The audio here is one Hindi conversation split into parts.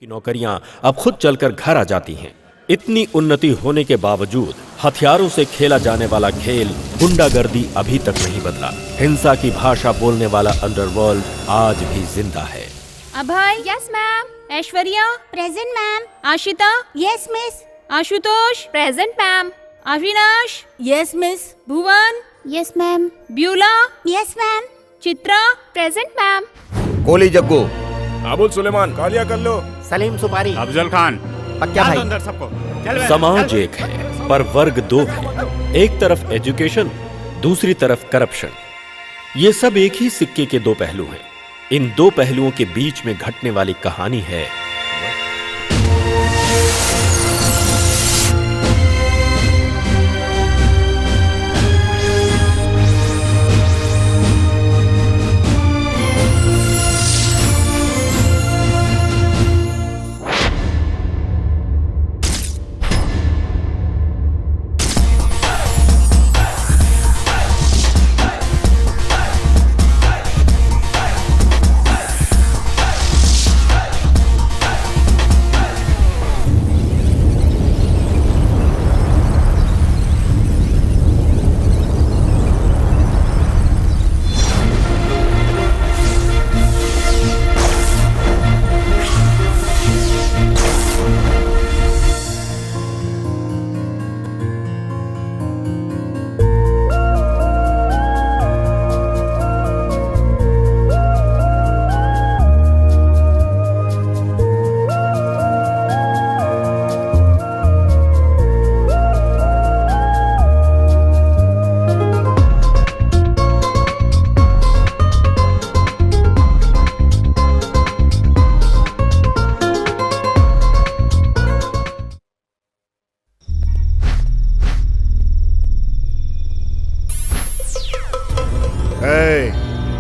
नौकरियां अब खुद चलकर घर आ जाती हैं। इतनी उन्नति होने के बावजूद हथियारों से खेला जाने वाला खेल गुंडागर्दी अभी तक नहीं बदला। हिंसा की भाषा बोलने वाला अंडरवर्ल्ड आज भी जिंदा है। Abhay. Yes ma'am. Aishwarya. Present ma'am. Ashita. Yes miss. Ashutosh. Present ma'am. Avinash. Yes miss. Bhuvan. Yes ma'am. Beulah. Yes ma'am. Chitra. Present ma'am. Kohli Jaggu. Abul Suleman. कालिया कर लो। सलीम सुपारी। अफजल खान। पक्का भाई। अंदर सबको। समाज एक है पर वर्ग दो है। एक तरफ एजुकेशन, दूसरी तरफ करप्शन। ये सब एक ही सिक्के के दो पहलू हैं। इन दो पहलुओं के बीच में घटने वाली कहानी है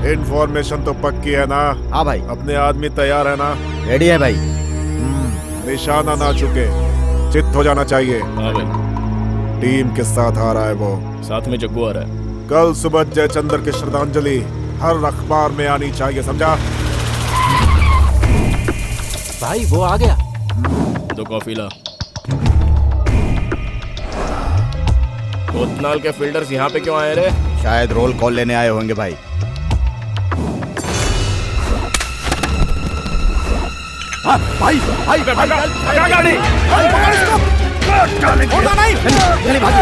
इन्फॉर्मेशन तो पक्की है ना? हाँ भाई। अपने आदमी तैयार है ना? रेडी है भाई। निशाना ना चुके, चित हो जाना चाहिए। हाँ भाई। टीम के साथ आ रहा है वो। साथ में जग्गू आ रहा है। कल सुबह जयचंद्र की श्रद्धांजलि हर अखबार में आनी चाहिए, समझा? भाई वो आ गया। दो कॉफी ला। कोतनाल के फील्डर्स यहाँ पे क्यों आए रे? शायद रोल कॉल लेने आए होंगे भाई। भाई भाई भाई गाड़ी पकड़ इसको। छोड़ना नहीं। चलिए भाग।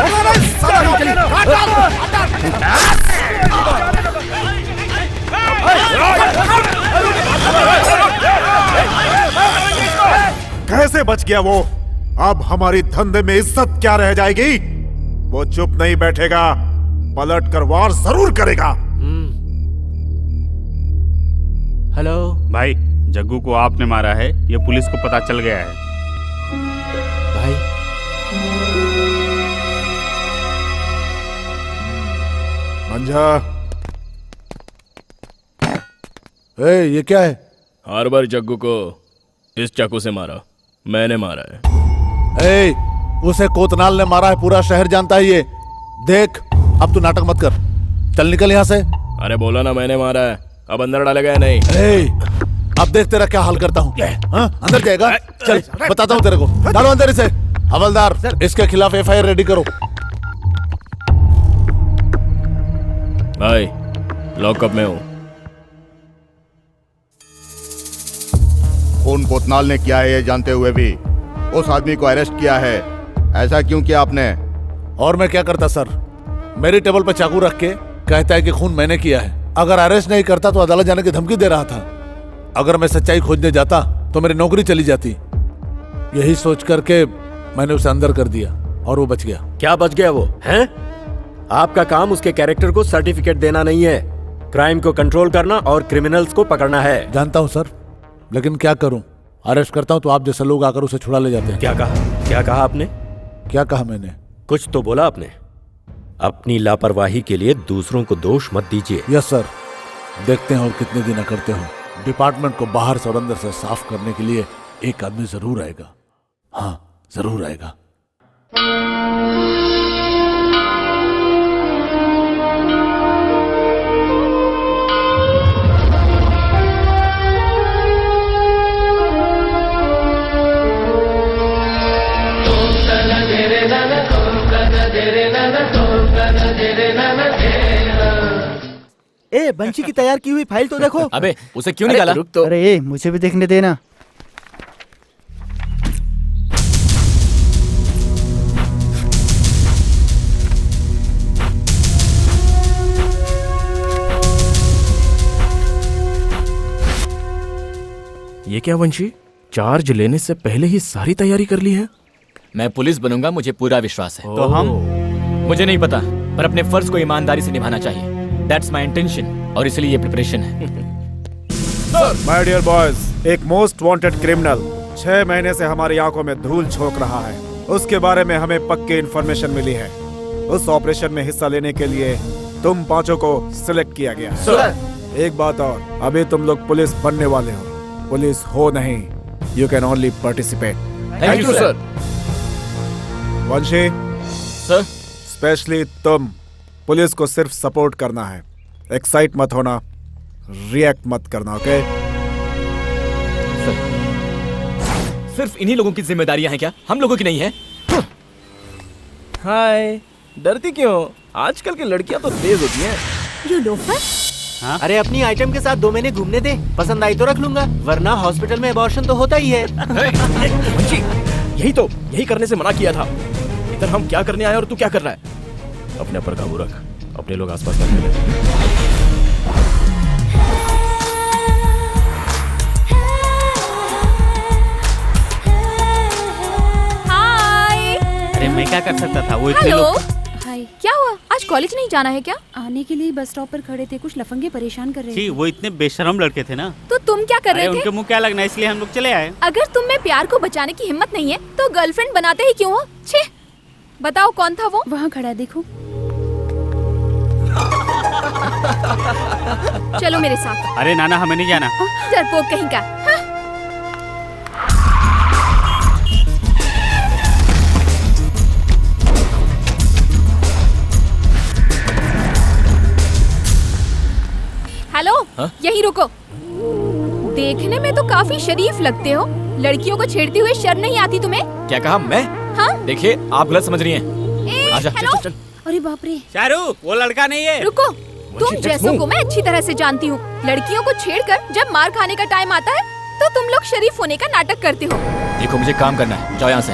कैसे बच गया वो? अब हमारी धंधे में इज्जत क्या रह जाएगी? वो चुप नहीं बैठेगा, पलट कर वार जरूर करेगा। हेलो भाई, जग्गू को आपने मारा है, ये पुलिस को पता चल गया है। भाई मंझा, ये क्या है? हर बार जग्गू को इस चाकू से मारा, मैंने मारा है। उसे कोतनाल ने मारा है, पूरा शहर जानता है ये। देख, अब तू नाटक मत कर, चल निकल यहाँ से। अरे बोला ना मैंने मारा है, अब अंदर डालेगा या नहीं? अब देख तेरा क्या हाल करता हूँ। अंदर जाएगा? चल बताता हूँ तेरे को। डालो अंदर इसे। हवलदार, इसके खिलाफ एफआईआर रेडी करो। भाई लॉकअप में हूँ। खून कोतनाल ने किया है ये जानते हुए भी उस आदमी को अरेस्ट किया है। ऐसा क्यों किया आपने? और मैं क्या करता सर? मेरी टेबल पर चाकू रख के कहता है कि खून मैंने किया है। अगर अरेस्ट नहीं करता तो अदालत जाने की धमकी दे रहा था। अगर मैं सच्चाई खोजने जाता तो मेरी नौकरी चली जाती। यही सोच करके मैंने उसे अंदर कर दिया और वो बच गया। क्या बच गया वो? हैं? आपका काम उसके कैरेक्टर को सर्टिफिकेट देना नहीं है, क्राइम को कंट्रोल करना और क्रिमिनल्स को पकड़ना है। जानता हूँ सर, लेकिन क्या करूँ? अरेस्ट करता हूँ तो आप जैसे लोग आकर उसे छुड़ा ले जाते हैं। क्या कहा आपने? क्या कहा मैंने? कुछ तो बोला आपने। अपनी लापरवाही के लिए दूसरों को दोष मत दीजिए। Yes sir. देखते हैं और कितने दिन करते हो। डिपार्टमेंट को बाहर से और अंदर से साफ करने के लिए एक आदमी जरूर आएगा। हाँ, जरूर आएगा। ए बंशी की तैयार की हुई फाइल तो देखो। अबे उसे क्यों निकाला? रुक तो। अरे ए मुझे भी देखने देना। ये क्या वंशी, चार्ज लेने से पहले ही सारी तैयारी कर ली है? मैं पुलिस बनूंगा, मुझे पूरा विश्वास है। तो हम मुझे नहीं पता, पर अपने फर्ज को ईमानदारी से निभाना चाहिए। दैट्स माई इंटेंशन, और इसलिए ये प्रिपरेशन है। माय डियर बॉयज, एक मोस्ट वांटेड क्रिमिनल 6 महीने से हमारी आंखों में धूल झोंक रहा है। उसके बारे में हमें पक्की इन्फॉर्मेशन मिली है। उस ऑपरेशन में हिस्सा लेने के लिए तुम पांचों को सिलेक्ट किया गया। एक बात और, अभी तुम लोग पुलिस बनने वाले हो, पुलिस हो नहीं। You can only participate. Thank you sir. Vanshi sir, specially तुम पुलिस को सिर्फ सपोर्ट करना है, एक्साइट मत होना, रिएक्ट मत करना, ओके? सिर्फ इन्हीं लोगों की जिम्मेदारियां हैं क्या, हम लोगों की नहीं है? हाय, डरती क्यों? आजकल की लड़कियां तो तेज होती हैं। You loafer. अरे अपनी आइटम के साथ 2 महीने घूमने दे, पसंद आई तो रख लूंगा, वरना हॉस्पिटल में अबॉर्शन तो होता ही है। वंशी, यही करने से मना किया था। इधर हम क्या करने आए और तू क्या कर रहा है? अपने पर काबू रख, अपने लोग आसपास मत मिले। हाय। अरे मैं क्या कर सकता था, वो इतने हेलो। लोग। हाय, क्या हुआ? आज कॉलेज नहीं जाना है क्या? आने के लिए बस स्टॉप पर खड़े थे, कुछ लफंगे परेशान कर रहे जी, थे। वो इतने बेशरम लड़के थे ना। तो तुम क्या कर अरे रहे उनके थे? मुंह क्या लगना, इसलिए हम लोग चले आए। अगर तुम में प्यार को बचाने की हिम्मत नहीं है तो गर्लफ्रेंड बनाते ही क्यों हो? छे, बताओ कौन था वो? वहाँ खड़ा है, देखो। चलो मेरे साथ। अरे नाना, हमें नहीं जाना। डरपोक कहीं का। हाँ? हेलो, यहीं रुको। देखने में तो काफी शरीफ लगते हो, लड़कियों को छेड़ती हुए शर्म नहीं आती तुम्हें? क्या कहा मैं? हाँ? देखिए, आप गलत समझ रही हैं। आजा, हेलो? चल। अरे बाप रे। शाहरुख, वो लड़का नहीं है। रुको, तुम just जैसों move। को मैं अच्छी तरह से जानती हूँ। लड़कियों को छेड़कर जब मार खाने का टाइम आता है तो तुम लोग शरीफ होने का नाटक करते हो। देखो, मुझे काम करना है, जाओ यहाँ से।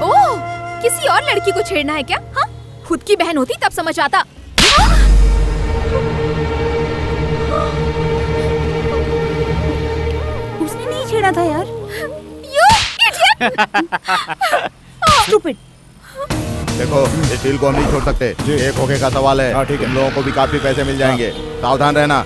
ओह, किसी और लड़की को छेड़ना है क्या? हाँ? खुद की बहन होती तब समझ आता। उसने नहीं छेड़ा था यार। You idiot! Stupid! देखो, इस डील को हम नहीं छोड़ सकते। एक होके का सवाल है। ठीक है। तुम लोगों को भी काफी पैसे मिल जाएंगे, सावधान रहना।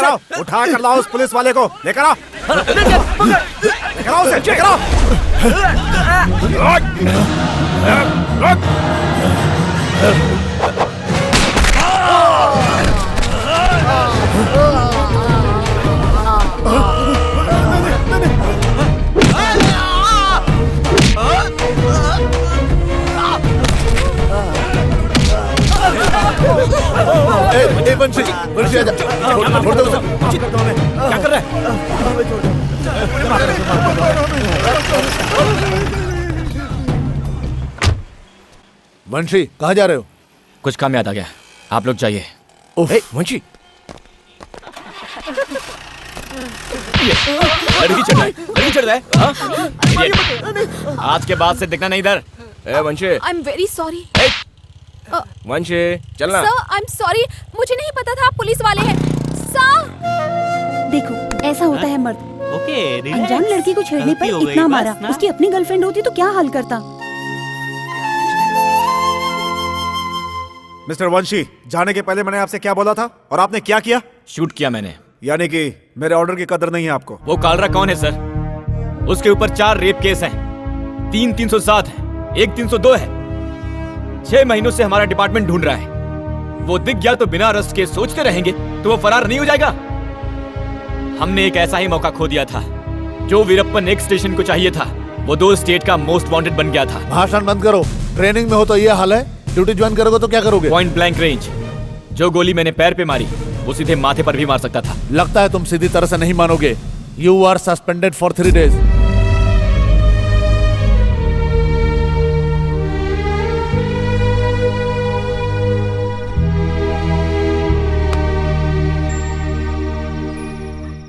लेकर आओ, उठा कर लाओ उस पुलिस वाले को, लेकर आओ, लेकर आओ उसे, लेकर आओ। ए वंशी, वंशी आजा, छोड़ दो उसे। क्या कर रहा है? वंशी कहाँ जा रहे हो? कुछ काम याद आ गया, आप लोग जाइए। ए, वंशी, लड़की चढ़ रहा है, हाँ? Idiot। आज के बाद से दिखना नहीं इधर। ए वंशी, आई एम वेरी सॉरी वंशी चलना। सर, आई एम सॉरी, मुझे नहीं पता था आप पुलिस वाले हैं। सर, देखो ऐसा होता है मर्द, ओके अनजान लड़की को छेड़ने पर इतना मारा, उसकी अपनी गर्लफ्रेंड होती तो क्या हाल करता। मिस्टर वंशी, जाने के पहले मैंने आपसे क्या बोला था और आपने क्या किया? शूट किया मैंने। यानी कि मेरे ऑर्डर की कदर नहीं है आपको। वो कालरा कौन है सर? उसके ऊपर 4 रेप केस हैं, 3 307 है, 1 302 है। 6 महीनों से हमारा डिपार्टमेंट ढूंढ रहा है। वो दिख गया तो बिना अरेस्ट के सोचते रहेंगे तो वो फरार नहीं हो जाएगा। हमने एक ऐसा ही मौका खो दिया था। जो वीरप्पन नेक्स्ट स्टेशन को चाहिए था, वो 2 स्टेट का मोस्ट वांटेड बन गया था। भाषण बंद करो। ट्रेनिंग में हो तो ये हाल है, ड्यूटी ज्वाइन करोगे तो क्या करोगे? Point blank range. जो गोली मैंने पैर पे मारी वो सीधे माथे पर भी मार सकता था। लगता है तुम सीधी तरह से नहीं मानोगे। You are suspended for 3 days।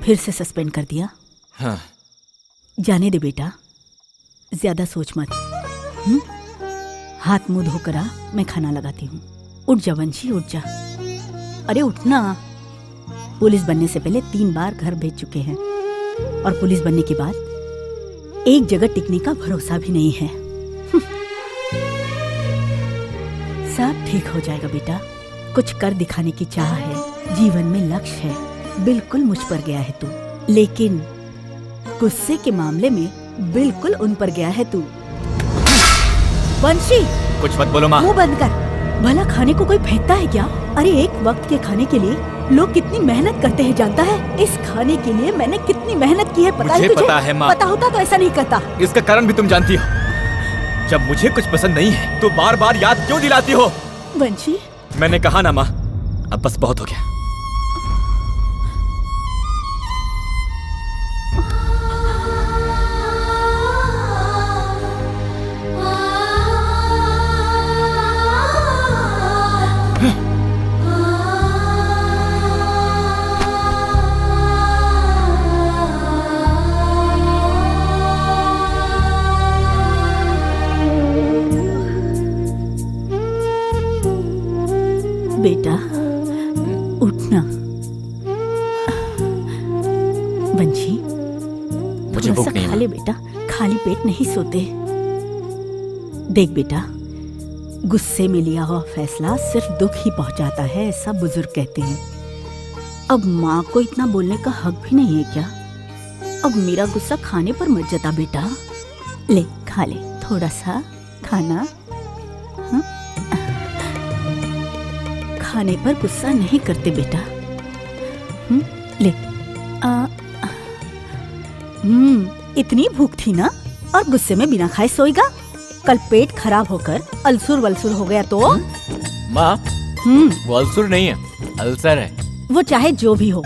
फिर से सस्पेंड कर दिया? हाँ। जाने दे बेटा, ज्यादा सोच मत। हाथ मुंह धोकर आ, मैं खाना लगाती हूँ। उठ जा वंशी, उठ जा। अरे उठना। पुलिस बनने से पहले 3 बार घर भेज चुके हैं और पुलिस बनने के बाद एक जगह टिकने का भरोसा भी नहीं है। सब ठीक हो जाएगा बेटा। कुछ कर दिखाने की चाह है, जीवन में लक्ष्य है। बिल्कुल मुझ पर गया है तू, लेकिन गुस्से के मामले में बिल्कुल उन पर गया है तू। वंशी, कुछ मत बोलो माँ। मुंह बंद कर। भला खाने को कोई फेंकता है क्या? अरे एक वक्त के खाने के लिए लोग कितनी मेहनत करते हैं जानता है? इस खाने के लिए मैंने कितनी मेहनत की है पता है तुझे? पता है माँ। पता होता तो ऐसा नहीं करता। इसका कारण भी तुम जानती हो। जब मुझे कुछ पसंद नहीं है तो बार बार याद क्यों दिलाती हो? वंशी, मैंने कहा ना माँ, अब बस बहुत हो गया। बेटा उठना। वंशी, मुझे भूख नहीं खा ले बेटा, खाली पेट नहीं सोते। देख बेटा, गुस्से में लिया हुआ फैसला सिर्फ दुख ही पहुंचाता है, ऐसा बुजुर्ग कहते हैं। अब माँ को इतना बोलने का हक भी नहीं है क्या? अब मेरा गुस्सा खाने पर मत जता बेटा। ले खा ले थोड़ा सा खाना। खाने पर गुस्सा नहीं करते बेटा। ले। इतनी भूख थी ना और गुस्से में बिना खाए सोएगा? कल पेट खराब होकर अल्सर वल्सर हो गया तो? माँ, वो अल्सर नहीं है, अल्सर है। वो चाहे जो भी हो,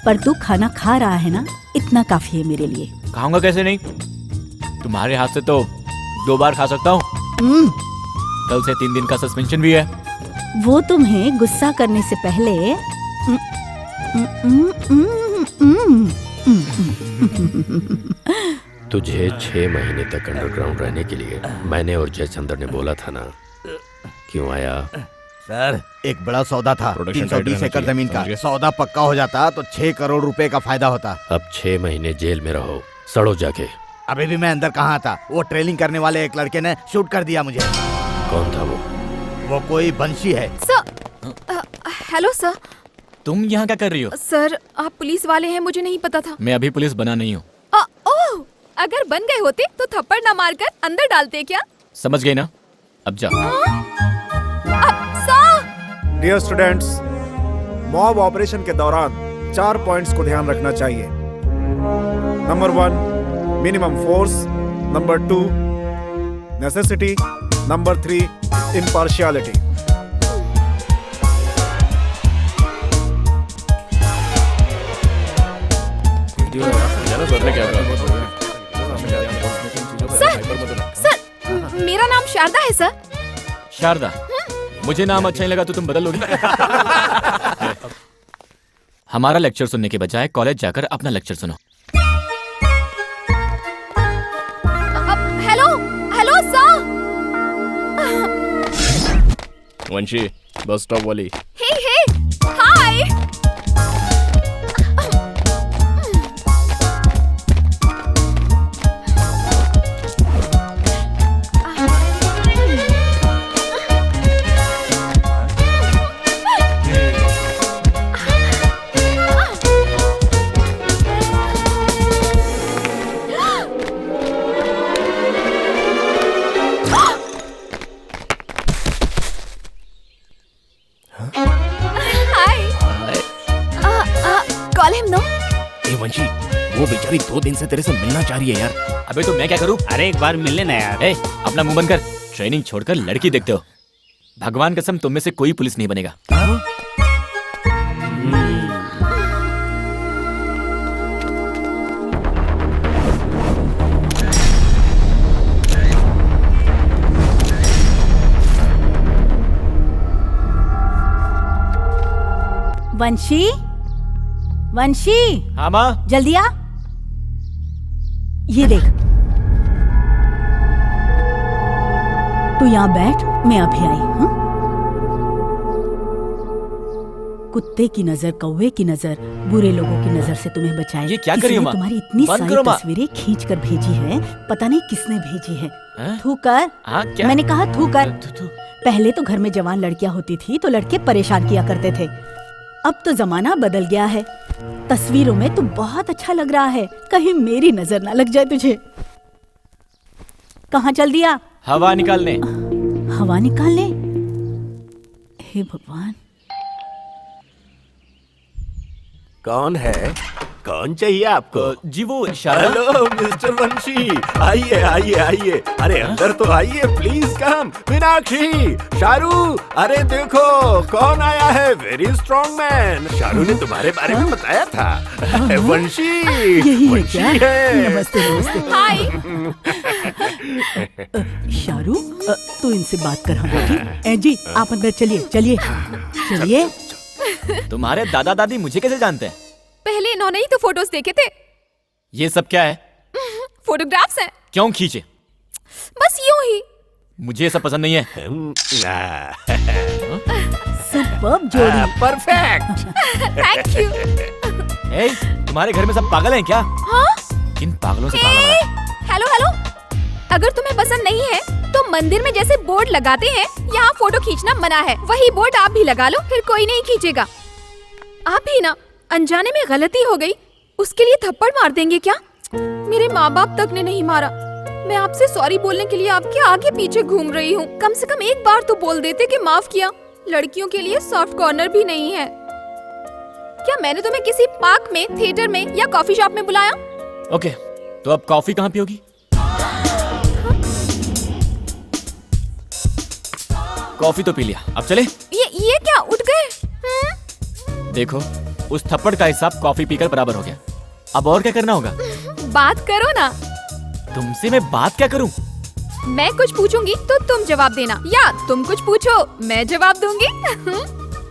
पर तू खाना खा रहा है ना, इतना काफी है मेरे लिए। खाऊंगा कैसे नहीं? तुम्हारे हाथ से तो 2 बार खा सकता हूँ। कल से 3 दिन का सस्पेंशन भी है। वो तुम्हें गुस्सा करने से पहले तुझे 6 महीने तक अंडरग्राउंड रहने के लिए मैंने और जयचंद्र ने बोला था ना, क्यों आया? सर, एक बड़ा सौदा था, Production 320 side एकड़ रहना जमीन का। चाहिए। सौदा पक्का हो जाता तो 6 करोड़ रुपए का फायदा होता। अब 6 महीने जेल में रहो, सड़ो जाके। अभी भी मैं अंदर कहाँ था? वो ट्रेनिंग करने वाले एक लड़के ने शूट कर दिया मुझे। कौन था वो? वो कोई बंशी है। Sir, hello sir. तुम यहाँ क्या कर रही हो? सर आप पुलिस वाले हैं, मुझे नहीं पता था। मैं अभी पुलिस बना नहीं हूँ। ओह, अगर बन गए होते तो थप्पड़ ना मारकर अंदर डालते क्या? समझ गई ना? अब जा। Sir dear students, mob operation के दौरान 4 पॉइंट्स को ध्यान रखना चाहिए। Number 1, minimum force. Number 2, necessity. Number 3, impartiality. Sir मेरा नाम शारदा है सर। शारदा, मुझे नाम अच्छा नहीं लगा तो तुम बदल लोगी? हमारा लेक्चर सुनने के बजाय कॉलेज जाकर अपना लेक्चर सुनो। Hello hello sir. वंशी, बस स्टॉप वाली। Hey hey hi. Call him no. ए वंशी, वो बेचारी 2 दिन से तेरे से मिलना चाह रही है यार। अबे तो मैं क्या करूं? अरे एक बार मिल लेना यार। ए, अपना मुंह बंद कर। ट्रेनिंग छोड़कर लड़की देखते हो। भगवान कसम तुम में से कोई पुलिस नहीं बनेगा। वंशी, वंशी, हाँ माँ। जल्दी आ। ये देख, तू यहाँ बैठ, मैं अभी आई। हाँ? कुत्ते की नजर, कौवे की नजर, बुरे लोगों की नजर से तुम्हें बचाए। ये क्या कर रही हो माँ? तुम्हारी इतनी बंद सारी करो माँ। तस्वीरें खींच कर भेजी है, पता नहीं किसने भेजी है। हाँ? थू कर। हाँ, क्या? मैंने कहा थू कर। थू। पहले तो घर में जवान लड़कियां होती थी तो लड़के परेशान किया करते थे। अब तो जमाना बदल गया है। तस्वीरों में तो बहुत अच्छा लग रहा है, कहीं मेरी नजर ना लग जाए तुझे। कहाँ चल दिया? हवा निकालने। हवा निकालने? हे भगवान। कौन है? कौन चाहिए आपको? जी वो शारदा। हेलो मिस्टर वंशी, आइए आइए आइए। अरे अंदर तो आइए, प्लीज कम। मीनाक्षी, शारू, अरे देखो कौन आया है। Very strong man. शारू ने तुम्हारे बारे में बताया था। वंशी, यही है वंशी क्या? है। नमस्ते नमस्ते। हाय। शारू, तू इनसे बात कर। हाँ बेटी। जी आप अंदर चलिए चलिए चलिए। तुम्हारे दादा दादी मुझे कैसे जानते हैं? पहले इन्होंने ही तो फोटोज देखे थे। ये सब क्या है? फोटोग्राफ्स हैं। क्यों खींचे? बस यूं ही। मुझे ये सब पसंद नहीं है। सुपर्ब जोड़ी। परफेक्ट। Thank you. ए, तुम्हारे घर में सब पागल हैं क्या? हाँ? किन पागलों से पाला बना? हेलो हेलो, अगर तुम्हें पसंद नहीं है तो मंदिर में जैसे बोर्ड लगाते हैं, यहाँ फोटो खींचना मना है, वही बोर्ड आप भी लगा लो, फिर कोई नहीं खींचेगा। आप भी ना, अनजाने में गलती हो गई, उसके लिए थप्पड़ मार देंगे क्या? मेरे माँ बाप तक ने नहीं मारा। मैं आपसे सॉरी बोलने के लिए आपके आगे पीछे घूम रही हूँ। कम से कम एक बार तो बोल देते कि माफ किया। लड़कियों के लिए सॉफ्ट कॉर्नर भी नहीं है क्या? मैंने तुम्हें किसी पार्क में, थिएटर में या कॉफी शॉप में बुलाया? ओके, तो अब कॉफी कहाँ पियोगी? कॉफी तो पी लिया, अब चले? ये क्या, उठ गए? देखो, उस थप्पड़ का हिसाब कॉफी पीकर बराबर हो गया। अब और क्या करना होगा? बात करो ना। तुमसे मैं बात क्या करूं? मैं कुछ पूछूंगी तो तुम जवाब देना, या तुम कुछ पूछो मैं जवाब दूंगी।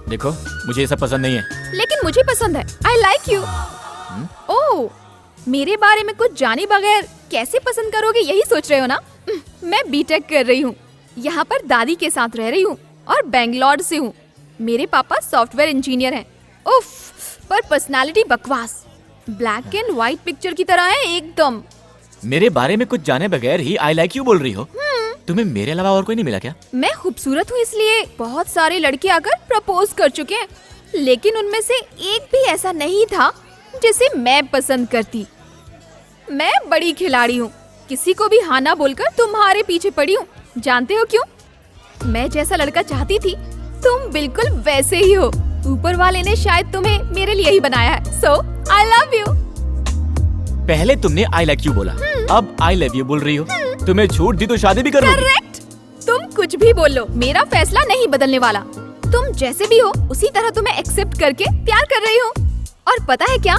देखो, मुझे ये सब पसंद नहीं है। लेकिन मुझे पसंद है। I like you. ओह, मेरे बारे में कुछ जाने बगैर कैसे पसंद करोगे, यही सोच रहे हो ना? मैं बीटेक कर रही हूँ, यहाँ पर दादी के साथ रह रही हूँ और बेंगलोर से हूँ। मेरे पापा सॉफ्टवेयर इंजीनियर हैं। उफ, पर पर्सनालिटी बकवास, ब्लैक एंड व्हाइट पिक्चर की तरह है एकदम। मेरे बारे में कुछ जाने बगैर ही आई लाइक यू बोल रही हो? तुम्हें मेरे अलावा और कोई नहीं मिला क्या? मैं खूबसूरत हूँ इसलिए बहुत सारे लड़के आकर प्रपोज कर चुके हैं, लेकिन उनमें से एक भी ऐसा नहीं था जिसे मैं पसंद करती। मैं बड़ी खिलाड़ी हूँ, किसी को भी हाँ ना बोलकर तुम्हारे पीछे पड़ी हूँ। जानते हो क्यों? मैं जैसा लड़का चाहती थी तुम बिल्कुल वैसे ही हो। ऊपर वाले ने शायद तुम्हें मेरे लिए ही बनाया है। So I love you. पहले तुमने आई लाइक यू बोला, अब आई लव यू बोल रही हो। तुम्हें छूट दी तो शादी भी कर लोगी। करेक्ट। तुम कुछ भी बोल लो, मेरा फैसला नहीं बदलने वाला। तुम जैसे भी हो उसी तरह तुम्हें एक्सेप्ट करके प्यार कर रही हूँ। और पता है क्या,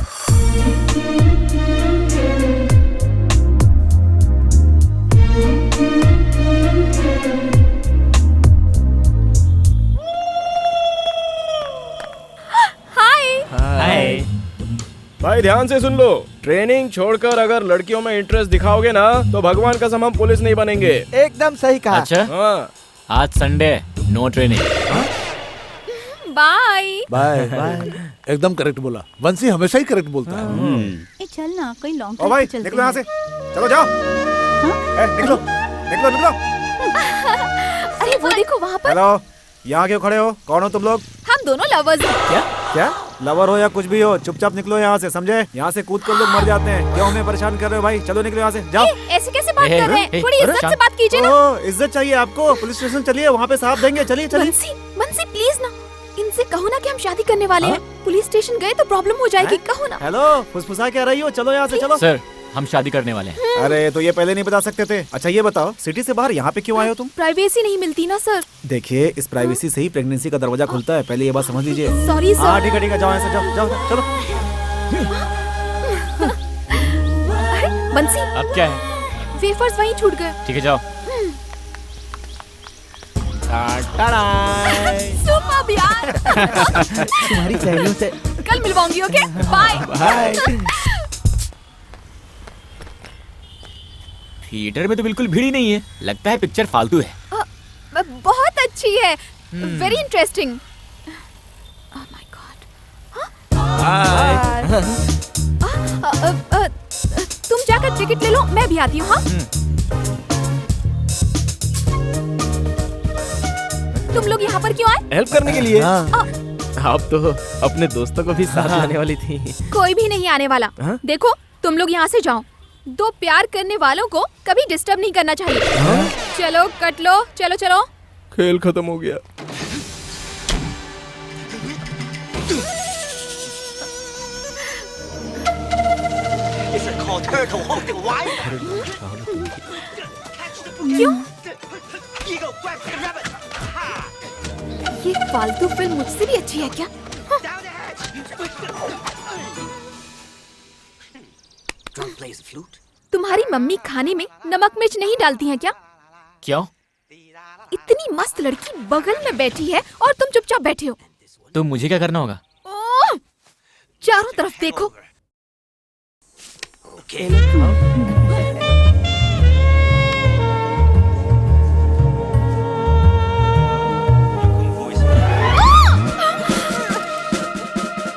हाय। भाई ध्यान से सुन लो, ट्रेनिंग छोड़कर अगर लड़कियों में इंटरेस्ट दिखाओगे ना तो भगवान कसम हम पुलिस नहीं बनेंगे। एकदम सही कहा। अच्छा, हाँ। आज Sunday, no training. Bye bye. एकदम करेक्ट बोला। वंशी हमेशा ही करेक्ट बोलता है। चल ना कहीं लॉन्ग ओ भाई निकलो यहाँ से, चलो जाओ। निकलो निकलो निकलो। अरे वो देखो वहाँ पर। हेलो, यहाँ क्यों खड़े हो? कौन हो तुम लोग? हम दोनों लवर्स हैं। क्या लवर हो या कुछ भी हो, चुपचाप निकलो यहाँ से, समझे? यहाँ से कूद कर लोग मर जाते हैं। क्यों हमें परेशान कर रहे हो भाई? चलो निकलो यहाँ से, जाओ। ऐसे कैसे बात कर रहे हैं? थोड़ी इज्जत से बात कीजिए ना। ओ, इज्जत चाहिए आपको? पुलिस स्टेशन चलिए, वहाँ पे साफ देंगे। चलिए चलिए। बंसी प्लीज ना, इनसे कहो ना कि हम शादी करने वाले हैं। पुलिस स्टेशन गए तो प्रॉब्लम हो जाएगी, कहो ना। हेलो, फुसफुसा क्या रही हो? चलो यहाँ से, चलो। सर, हम शादी करने वाले हैं। अरे तो ये पहले नहीं बता सकते थे? अच्छा ये बताओ, सिटी से बाहर यहाँ पे क्यों आए हो तुम? प्राइवेसी नहीं मिलती ना सर। देखिए, इस प्राइवेसी से ही प्रेगनेंसी का दरवाजा खुलता है, पहले ये बात समझ लीजिए। Sorry sir. हाँ ठीक है, जाओ यहाँ से, जाओ जाओ चलो। बंसी, अब क्या है? वेफर्स वहीं छूट गए। ठीक है, जाओ। सुपर यार। तुम्हारी सहेलियों से कल मिलवाऊंगी, ओके? Bye bye. थिएटर में तो बिल्कुल भीड़ ही नहीं है, लगता है पिक्चर फालतू है। बहुत अच्छी है, very interesting. Oh my God. तुम जाकर टिकट ले लो, मैं भी आती हूँ। हाँ, तुम लोग यहाँ पर क्यों आए? हेल्प करने के लिए। हाँ। आप तो अपने दोस्तों को भी साथ लाने वाली थी। कोई भी नहीं आने वाला। देखो, तुम लोग यहाँ से जाओ। दो प्यार करने वालों को कभी डिस्टर्ब नहीं करना चाहिए। चलो कट लो, चलो चलो। खेल खत्म हो गया। क्यों? ये फालतू फिल्म मुझसे भी अच्छी है क्या? तुम्हारी मम्मी खाने में नमक मिर्च नहीं डालती हैं क्या? क्यों? इतनी मस्त लड़की बगल में बैठी है और तुम चुपचाप बैठे हो। तो मुझे क्या करना होगा? ओह! चारों तरफ देखो।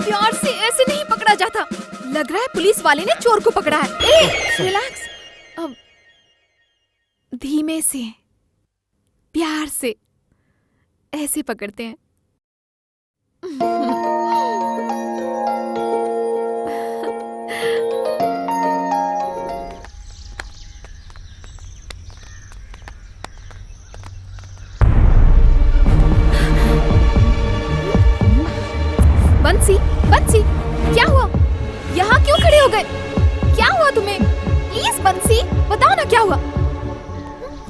प्यार से ऐसे नहीं पकड़ा जाता। लग रहा है पुलिस वाले ने चोर को पकड़ा है। रिलैक्स। अब धीमे से, प्यार से ऐसे पकड़ते हैं। बंसी, बंसी, क्या हुआ? यहाँ क्यों खड़े हो गए? क्या हुआ तुम्हें? प्लीज बंसी, बताओ ना क्या हुआ?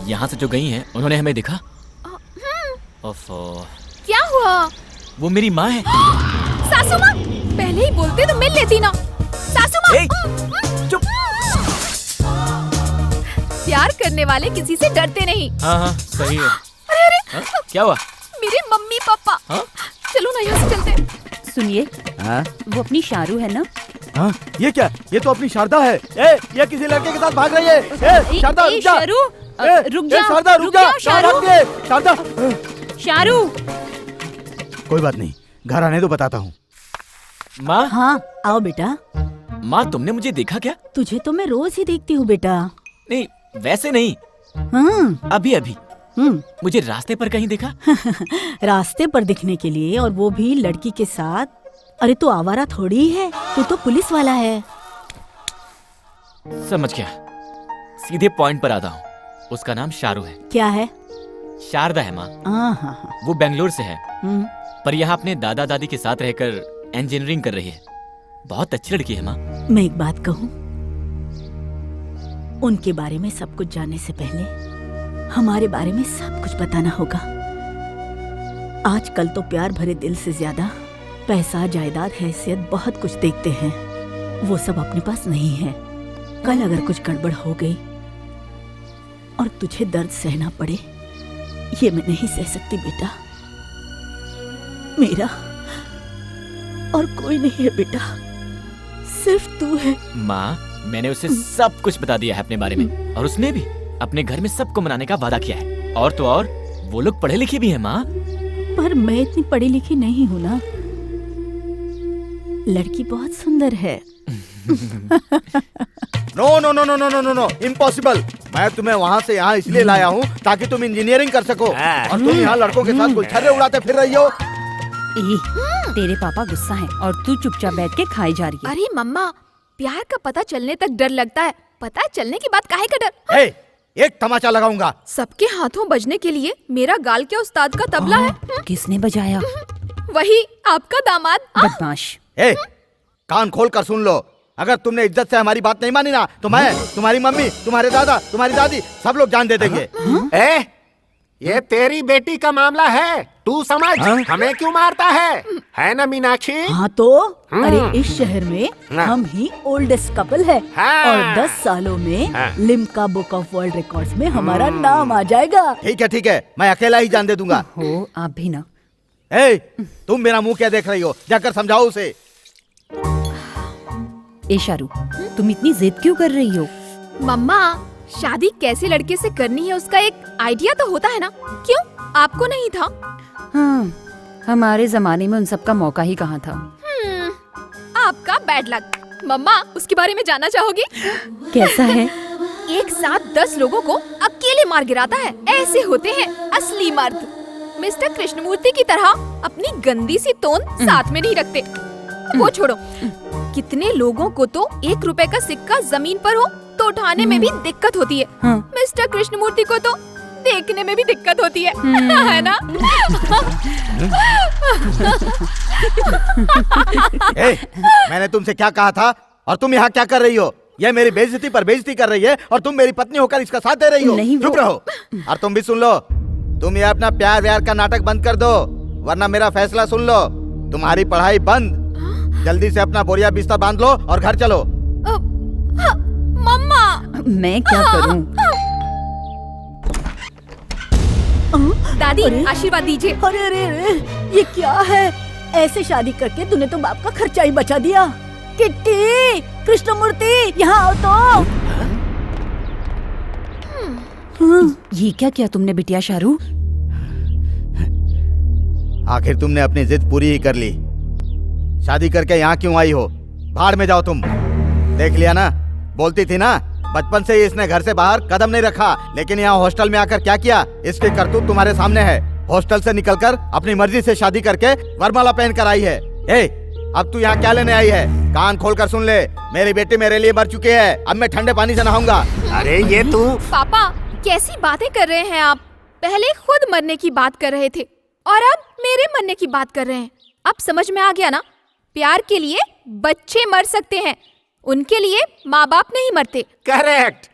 यहाँ से जो गई हैं, उन्होंने हमें दिखा। ओफो। क्या हुआ? वो मेरी माँ है। सासू माँ, पहले ही बोलते तो मिल लेती ना। सासू माँ। चुप। प्यार करने वाले किसी से डरते नहीं। हाँ, सही है। अरे अरे, हाँ? क्या हुआ? मेरे मम्मी पापा। हाँ? चलो ना यहाँ से चलते हैं। सुनिए, वो अपनी शारू है ना? हाँ, ये क्या? ये तो अपनी शारदा है। ये किसी लड़के के साथ भाग रही है। शारदा रुक जा। शारू, रुक जा। शारदा रुक जा। शारदा। शारू। कोई बात नहीं, घर आने दो, बताता हूँ। माँ। हाँ, आओ बेटा। माँ, तुमने मुझे देखा क्या? तुझे तो मैं रोज ही देखती हूँ बेटा। नहीं, वैसे नहीं। हाँ। अभी अभी मुझे रास्ते पर कहीं देखा? रास्ते पर दिखने के लिए, और वो भी लड़की के साथ? अरे तू आवारा थोड़ी है, तू तो पुलिस वाला है। समझ गया, सीधे पॉइंट पर आता हूँ। उसका नाम शारू है। क्या है? शारदा है माँ। हाँ। वो बेंगलोर से है, पर यहाँ अपने दादा दादी के साथ रहकर इंजीनियरिंग कर रही है। बहुत अच्छी लड़की है माँ। मैं एक बात कहूँ, उनके बारे में सब कुछ जानने से पहले हमारे बारे में सब कुछ बताना होगा। आजकल तो प्यार भरे दिल से ज्यादा पैसा, जायदाद, हैसियत बहुत कुछ देखते हैं। वो सब अपने पास नहीं है। कल अगर कुछ गड़बड़ हो गई और तुझे दर्द सहना पड़े, ये मैं नहीं सह सकती बेटा। मेरा और कोई नहीं है बेटा, सिर्फ तू है। माँ, मैंने उसे सब कुछ बता दिया है अपने बारे में, और उसने भी अपने घर में सबको मनाने का वादा किया है। और तो और वो लोग पढ़े लिखे भी हैं माँ। पर मैं इतनी पढ़ी लिखी नहीं हूँ ना। लड़की बहुत सुंदर है। No no no no no no no no, impossible. मैं तुम्हें वहाँ से यहाँ इसलिए लाया हूँ ताकि तुम इंजीनियरिंग कर सको, और तुम यहाँ लड़कों के साथ गुलछर्रे उड़ाते फिर रही हो। तेरे पापा गुस्सा हैं और तू चुपचाप बैठ के खाई जा रही है। अरे मम्मा, प्यार का पता चलने तक डर लगता है, पता चलने की बात काहे का डर? एक तमाचा लगाऊंगा। सबके हाथों बजने के लिए मेरा गाल क्या उस्ताद का तबला है? किसने बजाया? वही आपका दामाद। बदमाश। कान खोल कर सुन लो, अगर तुमने इज्जत से हमारी बात नहीं मानी ना, तो मैं, तुम्हारी मम्मी, तुम्हारे दादा, तुम्हारी दादी, सब लोग जान दे देंगे। ये तेरी बेटी का मामला है, तू समझ। हमें क्यों मारता है ना मीनाक्षी? हाँ तो अरे इस शहर में हम ही ओल्डेस्ट कपल है, और 10 सालों में Limca book of world records में हमारा नाम आ जाएगा। ठीक है, मैं अकेला ही जान दे दूंगा। हो आप भी ना। तुम मेरा मुंह क्या देख रही हो? जाकर समझाओ उसे। ए शारू, तुम इतनी जिद क्यों कर रही हो? मम्मा, शादी कैसे लड़के से करनी है उसका एक आइडिया तो होता है ना? क्यों, आपको नहीं था? हाँ, हमारे जमाने में उन सब का मौका ही कहाँ था। आपका बैड लक। मम्मा, उसके बारे में जानना चाहोगी? कैसा है? एक साथ 10 लोगों को अकेले मार गिराता है। ऐसे होते हैं असली मर्द। मिस्टर कृष्णमूर्ति की तरह अपनी गंदी सी तोंद साथ में नहीं रखते। वो छोड़ो, कितने लोगों को तो 1 रुपए का सिक्का जमीन पर हो तो उठाने में भी दिक्कत होती है। मिस्टर कृष्णमूर्ति को तो देखने में भी दिक्कत होती है, है ना? मैंने तुमसे क्या कहा था, और तुम यहाँ क्या कर रही हो? ये मेरी बेइज्जती पर बेइज्जती कर रही है, और तुम मेरी पत्नी होकर इसका साथ दे रही हो। चुप रहो। और तुम भी सुन लो, तुम ये अपना प्यार व्यार का नाटक बंद कर दो, वरना मेरा फैसला सुन लो। तुम्हारी पढ़ाई बंद। जल्दी से अपना बोरिया बिस्तर बांध लो और घर चलो। मम्मा, मैं क्या करूं? दादी, आशीर्वाद दीजिए। अरे, ये क्या है? ऐसे शादी करके तूने तो बाप का खर्चा ही बचा दिया। किट्टी, कृष्णमूर्ति, यहाँ आओ तो। ये क्या किया तुमने बिटिया शारू? आखिर तुमने अपनी जिद पूरी ही कर ली। शादी करके यहाँ क्यों आई हो? भाड़ में जाओ तुम। देख लिया ना, बोलती थी ना, बचपन से ही इसने घर से बाहर कदम नहीं रखा, लेकिन यहाँ हॉस्टल में आकर क्या किया, इसकी करतूत तुम्हारे सामने है। हॉस्टल से निकलकर अपनी मर्जी से शादी करके वरमाला पहन कर आई है। अब तू यहाँ क्या लेने आई है? कान खोल कर सुन ले, मेरी बेटी मेरे लिए मर चुकी है, अब मैं ठंडे पानी से नहाऊंगा। अरे ये तू। पापा, कैसी बातें कर रहे हैं आप? पहले खुद मरने की बात कर रहे थे और अब मेरे मरने की बात कर रहे हैं। अब समझ में आ गया ना? प्यार के लिए बच्चे मर सकते हैं, उनके लिए माँ बाप नहीं मरते। करेक्ट।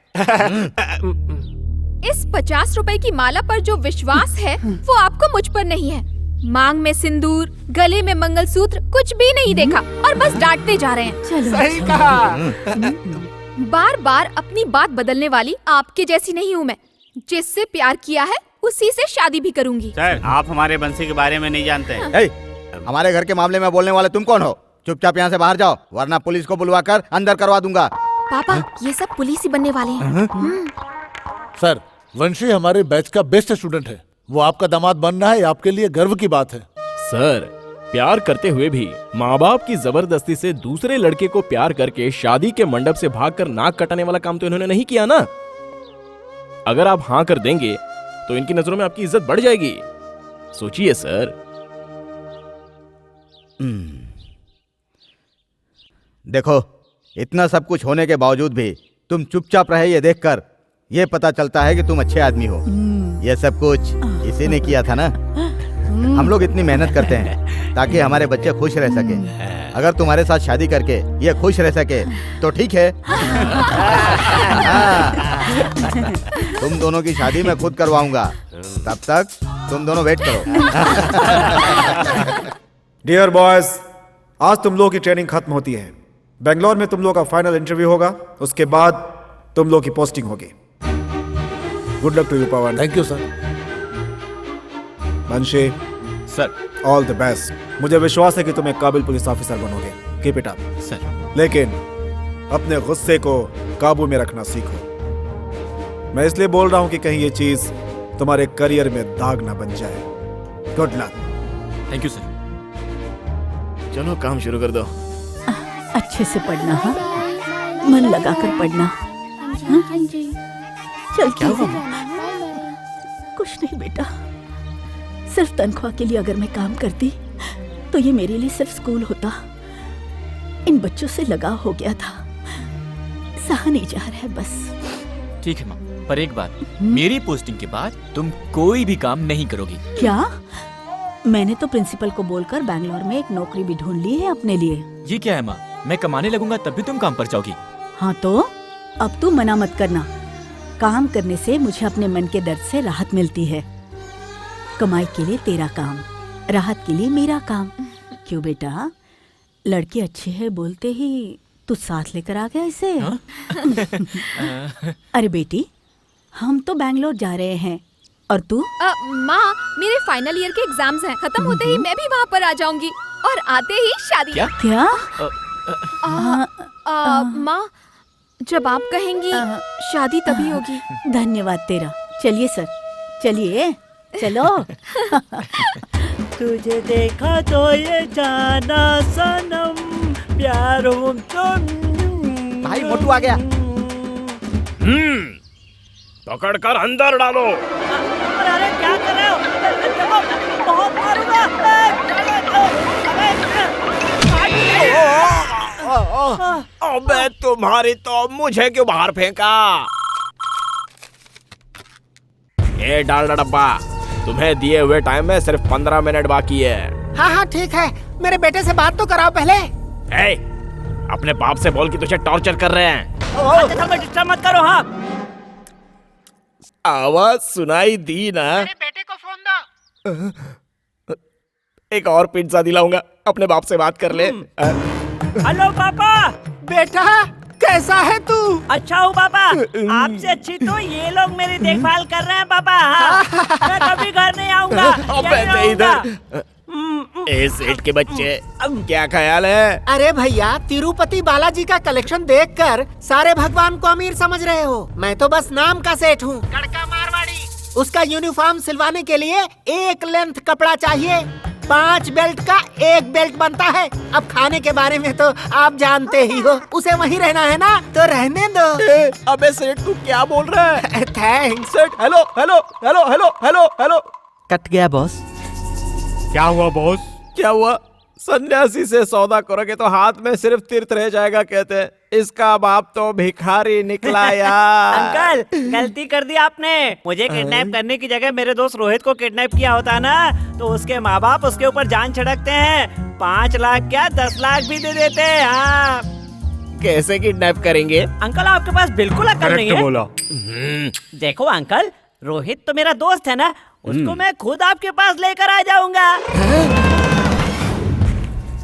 इस 50 रुपए की माला पर जो विश्वास है वो आपको मुझ पर नहीं है। मांग में सिंदूर, गले में मंगलसूत्र, कुछ भी नहीं देखा और बस डांटते जा रहे हैं। सही कहा। बार बार अपनी बात बदलने वाली आपके जैसी नहीं हूँ मैं। जिससे प्यार किया है उसी से शादी भी करूंगी। सर, आप हमारे बंसी के बारे में नहीं जानते हैं। हमारे घर के मामले में बोलने वाले तुम कौन हो? चुपचाप यहाँ से बाहर जाओ, वरना पुलिस को बुलवाकर अंदर करवा दूंगा। पापा, ये सब पुलिस ही बनने वाले हैं। सर, वंशी हमारे बैच का बेस्ट स्टूडेंट है। वो आपका दामाद बनना है, आपके लिए गर्व की बात है। सर, प्यार करते हुए भी माँ बाप की जबरदस्ती से दूसरे लड़के को प्यार करके शादी के मंडप से भागकर नाक कटाने वाला काम तो इन्होंने नहीं किया ना। अगर आप हाँ कर देंगे तो इनकी नजरों में आपकी इज्जत बढ़ जाएगी। सोचिए सर। देखो, इतना सब कुछ होने के बावजूद भी तुम चुपचाप रहे, ये देखकर ये पता चलता है कि तुम अच्छे आदमी हो। ये सब कुछ इसी ने किया था ना। हम लोग इतनी मेहनत करते हैं ताकि हमारे बच्चे खुश रह सके। अगर तुम्हारे साथ शादी करके ये खुश रह सके तो ठीक है। तुम दोनों की शादी मैं खुद करवाऊंगा, तब तक तुम दोनों वेट करो। डियर बॉयज, आज तुम लोगों की ट्रेनिंग खत्म होती है। बेंगलोर में तुम लोगों का फाइनल इंटरव्यू होगा, उसके बाद तुम लोगों की पोस्टिंग होगी। Good luck to you Pawan. Thank you sir. Banshi sir. All the best. मुझे विश्वास है कि तुम एक काबिल पुलिस ऑफिसर बनोगे। Keep it up sir. लेकिन अपने गुस्से को काबू में रखना सीखो। मैं इसलिए बोल रहा हूं कि कहीं ये चीज तुम्हारे करियर में दाग ना बन जाए। Good luck. Thank you sir. चलो काम शुरू कर दो। अच्छे से पढ़ना, हाँ, मन लगाकर पढ़ना। हाँ? चल क्या हुआ? कुछ नहीं बेटा, सिर्फ तनख्वाह के लिए अगर मैं काम करती तो ये मेरे लिए सिर्फ स्कूल होता। इन बच्चों से लगाव हो गया था, सहा नहीं जा रहा है बस। ठीक है माँ, पर एक बात, मेरी पोस्टिंग के बाद तुम कोई भी काम नहीं करोगी। क्या? मैंने तो प्रिंसिपल को बोलकर बैंगलोर में एक नौकरी भी ढूंढ ली है अपने लिए। ये क्या है माँ, मैं कमाने लगूंगा तब भी तुम काम पर जाओगी। हाँ तो अब तू मना मत करना। काम करने से मुझे अपने मन के दर्द से राहत मिलती है। कमाई के लिए तेरा काम, राहत के लिए मेरा काम। क्यों बेटा, लड़की अच्छी है बोलते ही तू साथ लेकर आ गया इसे? अरे बेटी, हम तो बैंगलोर जा रहे हैं, और तू? माँ, मेरे फाइनल ईयर के एग्जाम्स हैं, खत्म होते ही मैं भी वहाँ पर आ जाऊंगी, और आते ही शादी। क्या? माँ, जब आप कहेंगी शादी तभी होगी। धन्यवाद तेरा। चलिए सर, चलिए चलो। तुझे देखा तो ये जाना सनम, प्यार हो तुम। भाई मोटू आ गया। पकड़ कर अंदर डालो। अरे क्या कर रहे हो? बहुत मारूंगा। अबे तुम्हारी तो, मुझे क्यों बाहर फेंका? ये डालना डब्बा, तुम्हें दिए हुए टाइम में सिर्फ 15 मिनट बाकी है। हाँ हाँ ठीक है, मेरे बेटे से बात तो कराओ पहले। ए, अपने बाप से बोल कि तुझे टॉर्चर कर रहे हैं। डिस्टर्ब मत करो। हाँ, आवाज सुनाई दी ना? मेरे बेटे को फोन दो। एक और पिज्जा दिलाऊंगा, अपने बाप से बात कर ले। हेलो पापा। बेटा कैसा है तू? अच्छा हूँ पापा, आपसे अच्छी तो ये लोग मेरी देखभाल कर रहे हैं पापा। हाँ, मैं कभी घर नहीं आऊंगा। अबे इधर ए सेठ के बच्चे, क्या ख्याल है? अरे भैया, तिरुपति बालाजी का कलेक्शन देखकर सारे भगवान को अमीर समझ रहे हो। मैं तो बस नाम का सेठ हूँ, कड़का मारवाड़ी। उसका यूनिफॉर्म सिलवाने के लिए एक लेंथ कपड़ा चाहिए, 5 बेल्ट का 1 बेल्ट बनता है। अब खाने के बारे में तो आप जानते ही हो, उसे वहीं रहना है ना, तो रहने दो। अबे सेठ तू क्या बोल रहा है? थैंक्स। सेठ hello hello hello hello hello hello. Cut गया बॉस। क्या हुआ बॉस? क्या हुआ? सन्यासी से सौदा करोगे तो हाथ में सिर्फ तीर्थ रह जाएगा कहते हैं। इसका बाप तो भिखारी निकला यार। अंकल, गलती कर दी आपने। मुझे किडनैप करने की जगह मेरे दोस्त रोहित को किडनैप किया होता ना, तो उसके माँ बाप उसके ऊपर जान छिड़कते हैं। 5 लाख क्या 10 लाख भी दे देते हैं। हाँ, कैसे किडनैप करेंगे? अंकल आपके पास बिल्कुल अकल नहीं है। बोला। देखो अंकल, रोहित तो मेरा दोस्त है ना, उसको मैं खुद आपके पास लेकर आ जाऊंगा।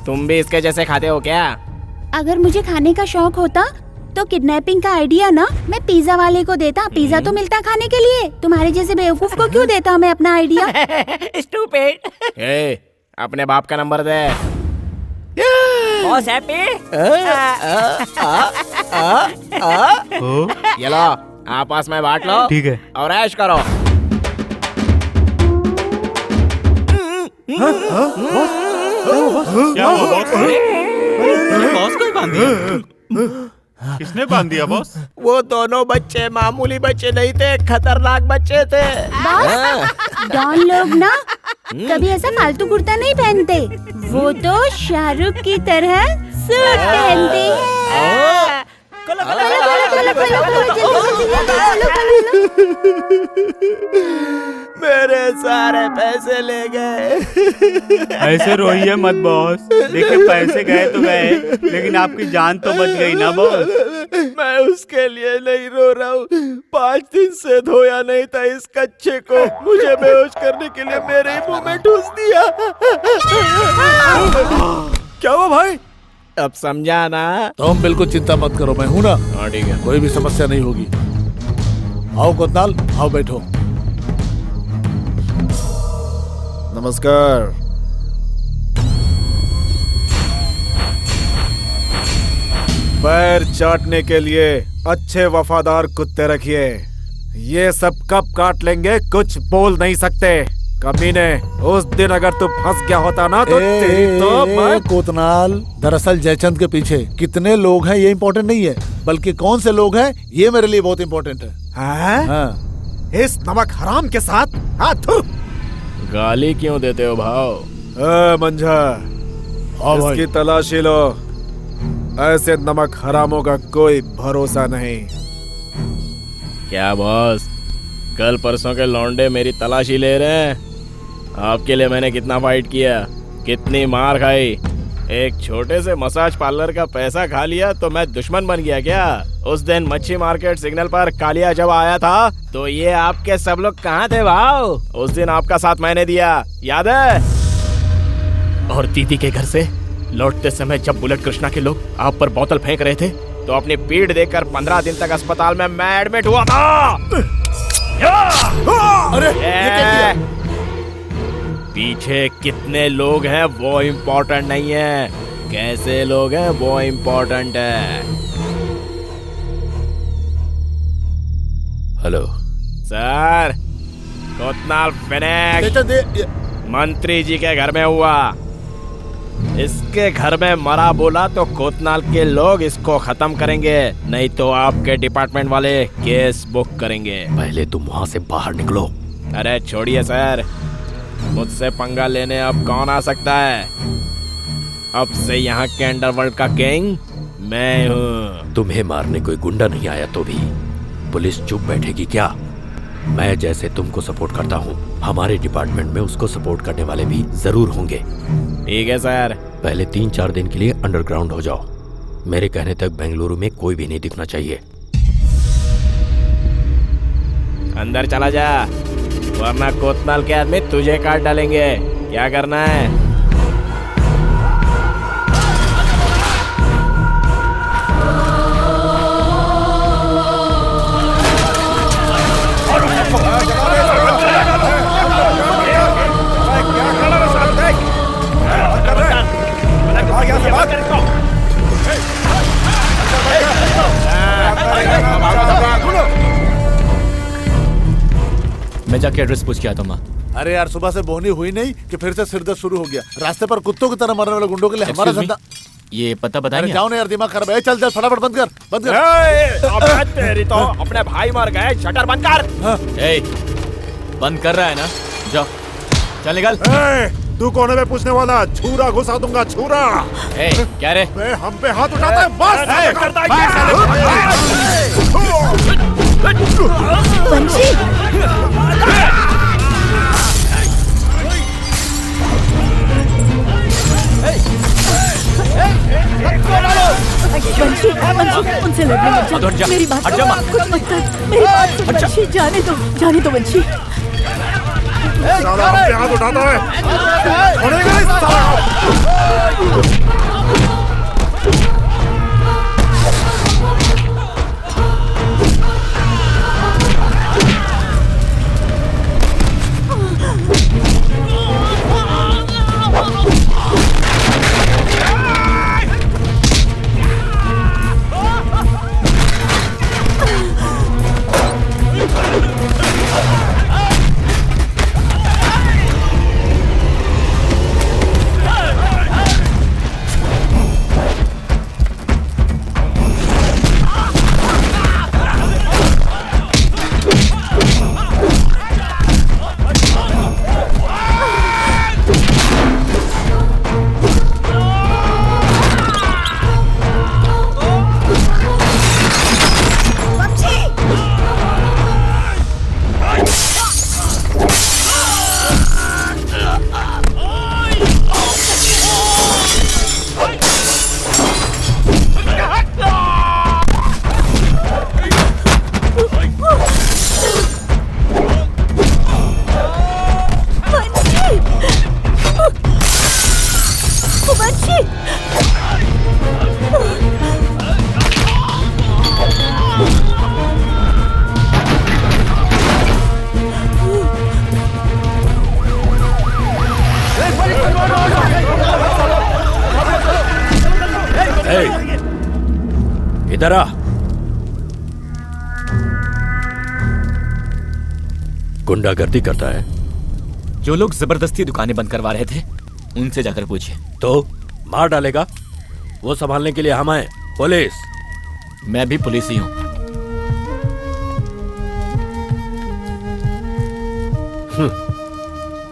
तुम भी इसके जैसे खाते हो क्या? अगर मुझे खाने का शौक होता तो किडनैपिंग का आइडिया ना मैं पिज्जा वाले को देता। पिज्जा तो मिलता खाने के लिए, तुम्हारे जैसे बेवकूफ को क्यों देता मैं अपना आइडिया। स्टूपिड। ए, अपने बाप का नंबर दे। Boss happy. ये लो, आपस में बांट लो। ठीक है। और ऐश करो। क्या हुआ बॉस? बॉस को ही बांध दिया। किसने बांध दिया बॉस? वो दोनों बच्चे मामूली बच्चे नहीं थे, खतरनाक बच्चे थे। डॉन लोग ना कभी ऐसा फालतू कुर्ता नहीं पहनते, वो तो शाहरुख की तरह सूट पहनते हैं। मेरे सारे पैसे ले गए। ऐसे रोइए मत बॉस, देखिए पैसे गए तो गए, लेकिन आपकी जान तो बच गई ना बॉस। मैं उसके लिए नहीं रो रहा हूँ, 5 दिन से धोया नहीं था इस कच्चे को, मुझे बेहोश करने के लिए मेरे ही मुंह में ठूस दिया। क्या हुआ भाई? अब समझा ना? तुम बिल्कुल चिंता मत करो, मैं हूं ना। हाँ ठीक है, कोई भी समस्या नहीं होगी। आओ कोतनाल, आओ बैठो। नमस्कार। पैर चाटने के लिए अच्छे वफादार कुत्ते रखिए। ये सब कब काट लेंगे कुछ बोल नहीं सकते। कमीने, उस दिन अगर तू फंस गया होता ना तो तेरी तो मैं... कोतनाल, दरअसल जयचंद के पीछे कितने लोग हैं ये इम्पोर्टेंट नहीं है, बल्कि कौन से लोग हैं ये मेरे लिए बहुत इम्पोर्टेंट है। हाँ? इस नमक हराम के साथ हाथ धो। गाली क्यों देते हो भाव? मंझा, इसकी तलाशी लो। ऐसे नमक हरामों का कोई भरोसा नहीं। क्या बॉस, कल परसों के लौंडे मेरी तलाशी ले रहे हैं? आपके लिए मैंने कितना फाइट किया, कितनी मार खाई। एक छोटे से मसाज पार्लर का पैसा खा लिया तो मैं दुश्मन बन गया क्या? उस दिन मच्छी मार्केट सिग्नल पर कालिया जब आया था तो ये आपके सब लोग कहाँ थे भाव? उस दिन आपका साथ मैंने दिया, याद है? और दीदी के घर से लौटते समय जब बुलेट कृष्णा के लोग आप पर बोतल फेंक रहे थे तो अपनी पीठ देकर 15 दिन तक अस्पताल में मैं एडमिट हुआ था। अरे ये क्या किया? पीछे कितने लोग हैं वो इम्पोर्टेंट नहीं है, कैसे लोग हैं वो इम्पोर्टेंट है। हेलो सर, कोतनाल फिनिश मंत्री जी के घर में हुआ। इसके घर में मरा बोला तो कोतनाल के लोग इसको खत्म करेंगे, नहीं तो आपके डिपार्टमेंट वाले केस बुक करेंगे। पहले तुम वहां से बाहर निकलो। अरे छोड़िए सर, मुझसे पंगा लेने अब कौन आ सकता है? अब से यहाँ के अंडरवर्ल्ड का किंग मैं हूँ। तुम्हें मारने कोई गुंडा नहीं आया तो भी पुलिस चुप बैठेगी क्या? मैं जैसे तुमको सपोर्ट करता हूँ, हमारे डिपार्टमेंट में उसको सपोर्ट करने वाले भी जरूर होंगे। ठीक है सर। पहले 3-4 दिन के लिए अंडरग्राउंड हो जाओ। मेरे कहने तक बेंगलुरु में कोई भी नहीं दिखना चाहिए। अंदर चला जा, वरना कोतनाल के आदमी तुझे काट डालेंगे। क्या करना है? मैं जाके एड्रेस पूछ के आता हूँ। अरे यार, सुबह से बोहनी हुई नहीं कि फिर से सिरदर्द शुरू हो गया। रास्ते पर कुत्तों की तरह मरने वाले गुंडों के लिए हमारा धंधा। ये पता बताएंगे? जाओ ना यार, दिमाग खराब है। चल चल फटाफट बंद कर, बंद कर। अबे तेरी तो, अपने भाई मर गए, शटर बंद कर। बंद कर रहा है ना? जाओ, चल निकल। तू कोने में पूछने वाला? छुरा घुसा दूंगा, छुरा। क्या रे? हम पे हाथ उठाता है, बस। उनसे लड़ने मत जा। मेरी बात कुछ मत कर, मेरी बात सुन बंशी। जाने दो बंशी। साला हम पे हाथ उठाता है, छोड़ेगा नहीं साला। वंशी! इधर आ। गुंडागर्दी करता है। जो लोग जबरदस्ती दुकानें बंद करवा रहे थे उनसे जाकर पूछिए। तो मार डालेगा? वो संभालने के लिए हम हैं, पुलिस। मैं भी पुलिस ही हूं।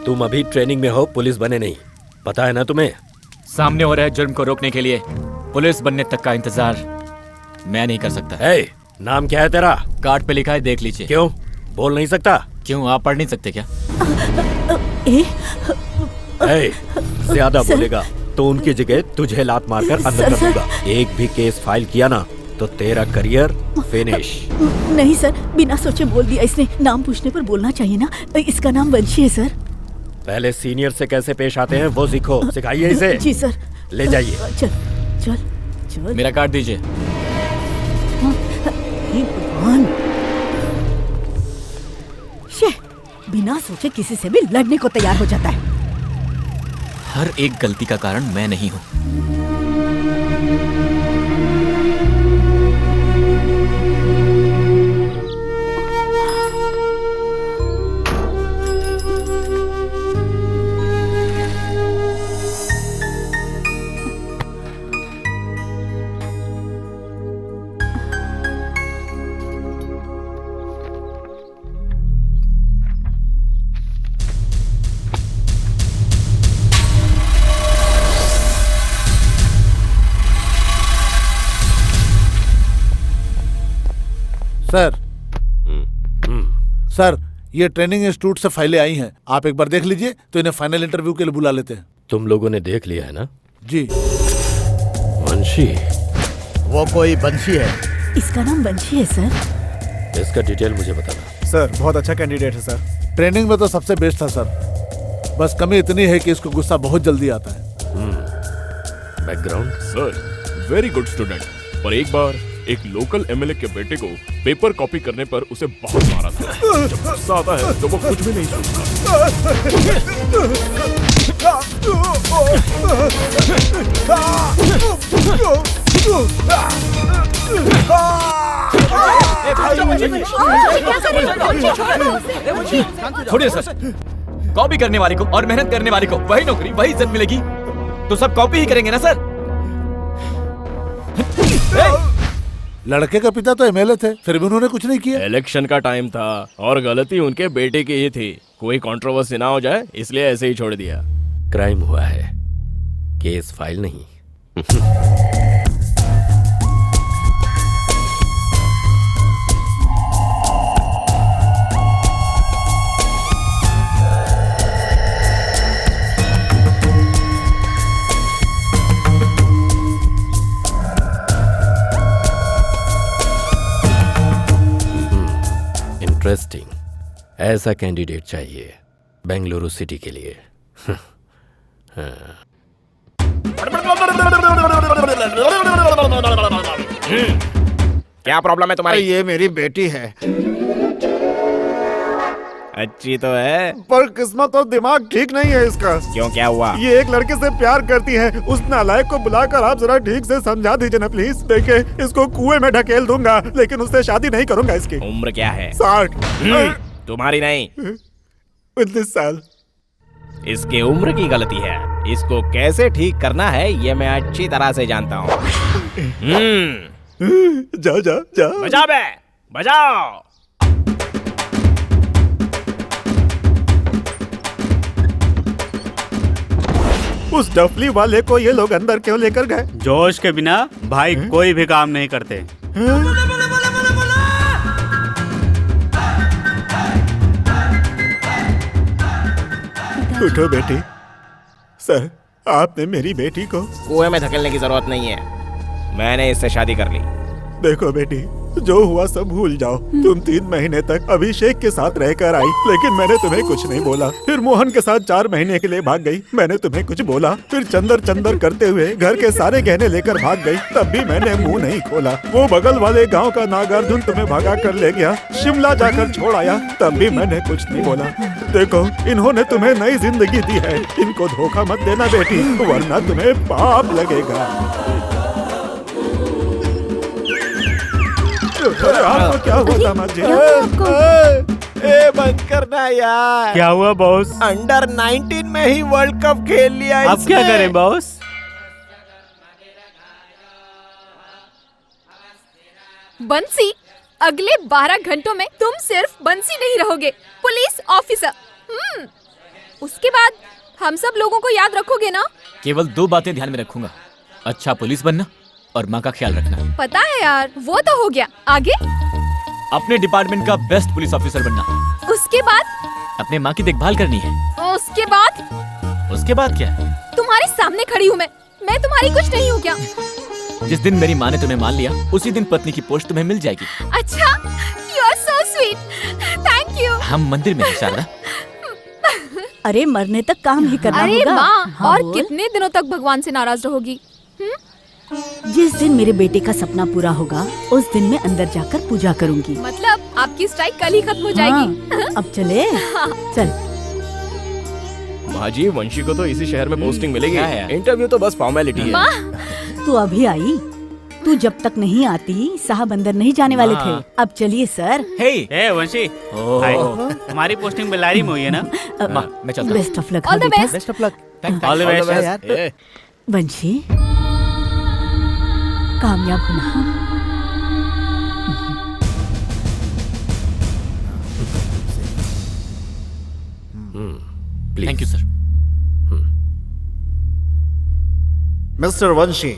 तुम अभी ट्रेनिंग में हो, पुलिस बने नहीं, पता है ना तुम्हें? सामने हो रहे जुर्म को रोकने के लिए पुलिस बनने तक का इंतजार मैं नहीं कर सकता। नाम क्या है तेरा? कार्ड पे लिखा है, देख लीजिए। क्यों बोल नहीं सकता? क्यों, आप पढ़ नहीं सकते क्या? ज्यादा बोलेगा तो उनकी जगह तुझे लात मारकर अंदर कर दूंगा। एक भी केस फाइल किया ना तो तेरा करियर फिनिश। नहीं सर, बिना सोचे बोल दिया इसने। नाम पूछने पर बोलना चाहिए ना। इसका नाम वंशी है सर। पहले सीनियर से कैसे पेश आते हैं वो सीखो, सिखाइए इसे। जी सर। ले जाइए। चल चल चल। मेरा कार्ड दीजिए। हे भगवान, बिना सोचे किसी से भी लड़ने को तैयार हो जाता है। हर एक गलती का कारण मैं नहीं हूं। सर सर, ये ट्रेनिंग इंस्टीट्यूट से फाइलें आई हैं, आप एक बार देख लीजिए तो इन्हें फाइनल इंटरव्यू के लिए बुला लेते हैं। तुम लोगों ने देख लिया है ना? जी। वंशी? वो कोई वंशी है? इसका नाम वंशी है सर। इसका डिटेल मुझे बताना। सर बहुत अच्छा कैंडिडेट है सर। ट्रेनिंग में तो सबसे बेस्ट था सर, बस कमी इतनी है कि इसको गुस्सा बहुत जल्दी आता है। Background? Sir very good student, पर एक बार एक लोकल एमएलए के बेटे को पेपर कॉपी करने पर उसे बहुत मारा था। जब गुस्सा आता है तो वो कुछ भी नहीं सोचता। छोड़िए सर, कॉपी करने वाले को और मेहनत करने वाले को वही नौकरी वही इज्जत मिलेगी, तो सब कॉपी ही करेंगे ना सर। लड़के का पिता तो एमएलए थे, फिर भी उन्होंने कुछ नहीं किया। इलेक्शन का टाइम था और गलती उनके बेटे की ही थी, कोई कंट्रोवर्सी ना हो जाए इसलिए ऐसे ही छोड़ दिया। क्राइम हुआ है, केस फाइल नहीं। इंटरेस्टिंग, ऐसा कैंडिडेट चाहिए बेंगलुरु सिटी के लिए। क्या प्रॉब्लम है तुम्हारी? ये मेरी बेटी है। अच्छी तो है, पर किस्मत और दिमाग ठीक नहीं है इसका। क्यों, क्या हुआ? ये एक लड़के से प्यार करती है। उस नालायक को बुलाकर आप जरा ठीक से समझा दीजिए ना प्लीज। देखे, इसको कुएं में ढकेल दूंगा लेकिन उससे शादी नहीं करूंगा। इसकी उम्र क्या है? 60। तुम्हारी नहीं, 19 साल। इसकी उम्र की गलती है, इसको कैसे ठीक करना है ये मैं अच्छी तरह से जानता हूँ। जा जा जा, बजा बे, बजाओ। उस डफली वाले को ये लोग अंदर क्यों लेकर गए? जोश के बिना भाई कोई भी काम नहीं करते। उठो बेटी। सर, आपने मेरी बेटी को कुएं में धकेलने की जरूरत नहीं है, मैंने इससे शादी कर ली। देखो बेटी, जो हुआ सब भूल जाओ। तुम 3 महीने तक अभिषेक के साथ रहकर आई, लेकिन मैंने तुम्हें कुछ नहीं बोला। फिर मोहन के साथ 4 महीने के लिए भाग गई, मैंने तुम्हें कुछ बोला। फिर चंदर चंदर करते हुए घर के सारे गहने लेकर भाग गई, तब भी मैंने मुंह नहीं खोला। वो बगल वाले गांव का नागार्जुन तुम्हें भगा कर ले गया, शिमला जाकर छोड़ आया, तब भी मैंने कुछ नहीं बोला। देखो, इन्होंने तुम्हें नई जिंदगी दी है, इनको धोखा मत देना बेटी, वरना तुम्हें पाप लगेगा। आपको क्या हुआ दामाद जी? ए बंद करना यार। क्या हुआ बॉस? अंडर 19 में ही वर्ल्ड कप खेल लिया। अब क्या करें बॉस? बंसी, अगले 12 घंटों में तुम सिर्फ बंसी नहीं रहोगे, पुलिस ऑफिसर। उसके बाद हम सब लोगों को याद रखोगे ना? केवल 2 बातें ध्यान में रखूंगा, अच्छा पुलिस बनना और माँ का ख्याल रखना। पता है यार, वो तो हो गया। आगे? अपने डिपार्टमेंट का बेस्ट पुलिस ऑफिसर बनना। उसके बाद? अपने माँ की देखभाल करनी है। उसके बाद? उसके बाद क्या? तुम्हारे सामने खड़ी हूँ मैं तुम्हारी कुछ नहीं हूँ क्या? जिस दिन मेरी माँ ने तुम्हें मान लिया, उसी दिन पत्नी की पोस्ट तुम्हें मिल जाएगी। अच्छा, you are so sweet, thank you. हम मंदिर में हैं शारदा। अरे मरने तक काम ही करना अरे होगा। माँ, हाँ, और बोल। कितने दिनों तक भगवान से नाराज रहोगी? जिस दिन मेरे बेटे का सपना पूरा होगा, उस दिन मैं अंदर जाकर पूजा करूंगी। मतलब आपकी स्ट्राइक कल ही खत्म हो जाएगी। हाँ, अब चले? चल। माँ जी, वंशी को तो इसी शहर में पोस्टिंग मिलेगी। इंटरव्यू तो बस फॉर्मेलिटी है। तू अभी आई? तू जब तक नहीं आती, साहब अंदर नहीं जाने वाले थे। अब चलिए सर। हे वंशी, हाय। हमारी पोस्टिंग बेलारी में हुई है ना? मैं चलता हूँ। Best of luck. All the best. Best of luck. All the best. Vanshi, कामयाब होना। Thank you sir. Mister Vanshi,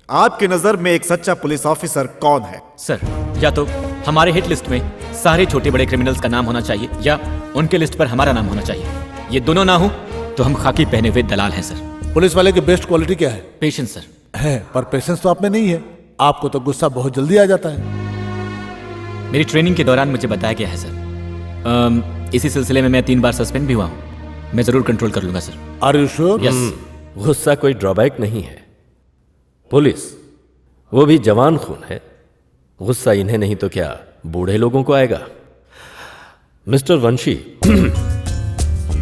आपकी नजर में एक सच्चा पुलिस ऑफिसर कौन है? सर, या तो हमारे हिट लिस्ट में सारे छोटे बड़े क्रिमिनल्स का नाम होना चाहिए, या उनके लिस्ट पर हमारा नाम होना चाहिए। ये दोनों ना हो तो हम खाकी पहने हुए दलाल हैं सर। पुलिस वाले की बेस्ट क्वालिटी क्या है? Patience sir. है, पर पेशेंस तो आप में नहीं है। आपको तो गुस्सा बहुत जल्दी आ जाता है। मेरी ट्रेनिंग के दौरान मुझे बताया गया है सर। इसी सिलसिले में मैं 3 बार सस्पेंड भी हुआ हूँ। मैं जरूर कंट्रोल कर लूंगा sir. Are you sure? Yes. गुस्सा कोई ड्रॉबैक नहीं है। पुलिस, वो भी जवान खून है। गुस्सा इन्हें नहीं तो क्या बूढ़े लोगों को आएगा। मिस्टर वंशी,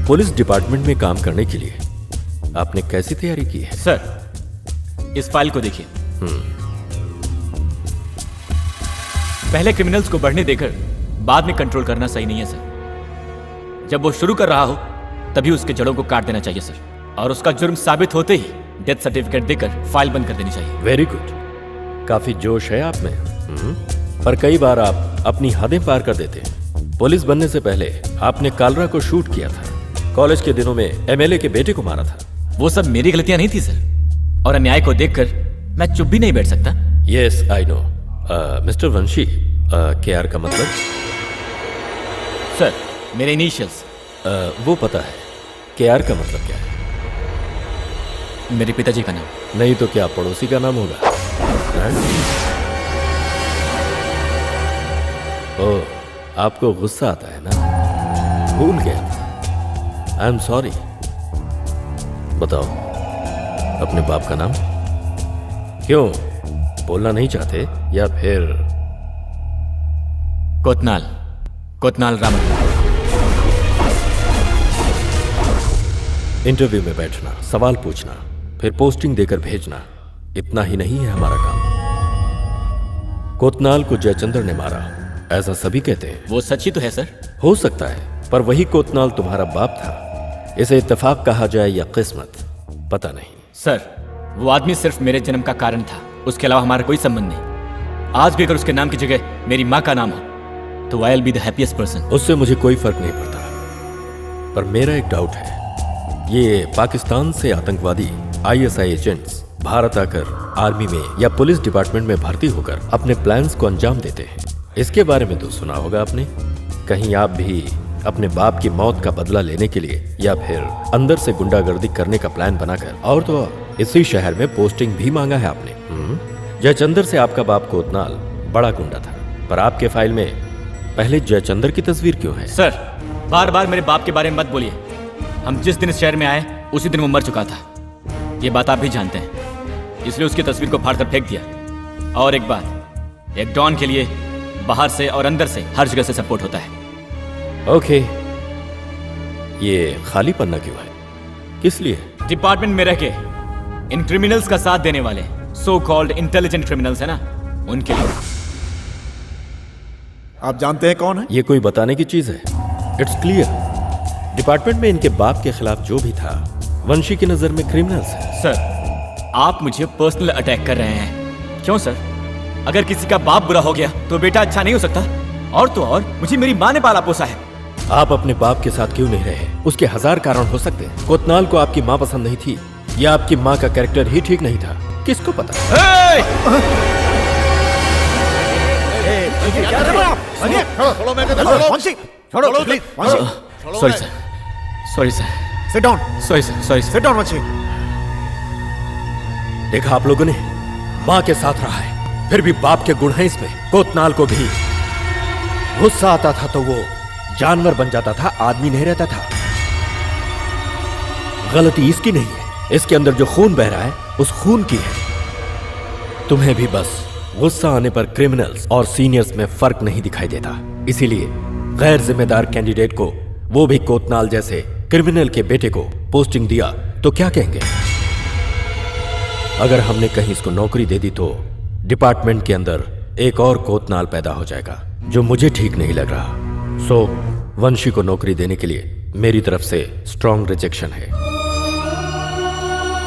पुलिस डिपार्टमेंट में काम करने के लिए आपने कैसी तैयारी की है? सर, इस फाइल को देखिए। पहले क्रिमिनल्स को बढ़ने देकर बाद में कंट्रोल करना सही नहीं है सर। जब वो शुरू कर रहा हो तभी उसके जड़ों को काट देना चाहिए सर, और उसका जुर्म साबित होते ही डेथ सर्टिफिकेट देकर फाइल बंद कर देनी चाहिए। वेरी गुड, काफी जोश है आप में। पर कई बार आप अपनी हदें पार कर देते हैं। पुलिस बनने से पहले आपने कालरा को शूट किया था। कॉलेज के दिनों में एमएलए के बेटे को मारा था। वो सब मेरी गलतियां नहीं थी सर, और अन्याय को देखकर मैं चुप भी नहीं बैठ सकता। Yes, I know. Mister Vanshi, KR का मतलब? सर, मेरे इनिशियल्स। वो पता है। केआर का मतलब क्या है? मेरे पिताजी का नाम। नहीं तो क्या पड़ोसी का नाम होगा? ओह, आपको गुस्सा आता है ना? भूल गया था। I am sorry. बताओ, अपने बाप का नाम? क्यों बोलना नहीं चाहते, या फिर? कोतनाल रामन। इंटरव्यू में बैठना, सवाल पूछना, फिर पोस्टिंग देकर भेजना, इतना ही नहीं है हमारा काम। कोतनाल को जयचंद्र ने मारा, ऐसा सभी कहते हैं। वो सच ही तो है सर। हो सकता है, पर वही कोतनाल तुम्हारा बाप था। इसे इत्तेफाक कहा जाए या किस्मत, पता नहीं। सर, वो आदमी सिर्फ मेरे जन्म का कारण था, उसके अलावा हमारा कोई संबंध नहीं। आज भी अगर उसके नाम की जगह मेरी माँ का नाम हो तो I will be the happiest person. उससे मुझे कोई फर्क नहीं पड़ता, पर मेरा एक डाउट है। ये पाकिस्तान से आतंकवादी आईएसआई एजेंट्स भारत आकर आर्मी में या पुलिस डिपार्टमेंट में भर्ती होकर अपने प्लान्स को अंजाम देते हैं। इसके बारे में तो सुना होगा आपने। कहीं आप भी अपने बाप की मौत का बदला लेने के लिए या फिर अंदर से गुंडागर्दी करने का प्लान बनाकर, और तो और इसी शहर में पोस्टिंग भी मांगा है आपने। जयचंद्र से आपका बाप कोतनाल बड़ा गुंडा था। पर आपके फाइल में पहले जयचंद्र की तस्वीर क्यों है? सर, बार बार मेरे बाप के बारे में मत बोलिए। हम जिस दिन इस शहर में आए उसी दिन वो मर चुका था। ये बात आप भी जानते हैं, इसलिए उसकी तस्वीर को फाड़ कर फेंक दिया। और एक बात, एक डॉन के लिए बाहर से और अंदर से हर जगह से सपोर्ट होता है। ओके, ये खाली पन्ना क्यों है? किस लिए? डिपार्टमेंट में रह के इन क्रिमिनल्स का साथ देने वाले सो कॉल्ड इंटेलिजेंट क्रिमिनल्स है ना, उनके लिए। आप जानते हैं कौन है? ये कोई बताने की चीज है? इट्स क्लियर, डिपार्टमेंट में इनके बाप के खिलाफ जो भी था, वंशी की नजर में क्रिमिनल्स है। सर, आप मुझे पर्सनल अटैक कर रहे हैं। क्यों सर? अगर किसी का बाप बुरा हो गया तो बेटा अच्छा नहीं हो सकता? और तो और मुझे मेरी माँ ने पाला पोसा है। आप अपने बाप के साथ क्यों नहीं रहे? उसके हजार कारण हो सकते हैं। कोतनाल को आपकी माँ पसंद नहीं थी, या आपकी माँ का कैरेक्टर ही ठीक नहीं था, किसको पता? Sorry sir, sorry sir. Sit down. Sorry sir, sorry sir. Sit down Vanshi. देखा आप लोगों ने, माँ के साथ रहा है, फिर भी बाप के गुण हैं इसमें। कोतनाल को भी गुस्सा आता था तो वो जानवर बन जाता था, आदमी नहीं रहता था। गलती इसकी नहीं है, इसके अंदर जो खून बह रहा है उस खून की है। तुम्हें भी बस गुस्सा आने पर क्रिमिनल्स और सीनियर्स में फर्क नहीं दिखाई देता, इसीलिए गैर जिम्मेदार कैंडिडेट को, वो भी कोतनाल जैसे क्रिमिनल के बेटे को पोस्टिंग दिया तो क्या कहेंगे? अगर हमने कहीं इसको नौकरी दे दी तो डिपार्टमेंट के अंदर एक और कोतनाल पैदा हो जाएगा, जो मुझे ठीक नहीं लग रहा। सो वंशी को नौकरी देने के लिए मेरी तरफ से स्ट्रॉन्ग रिजेक्शन है।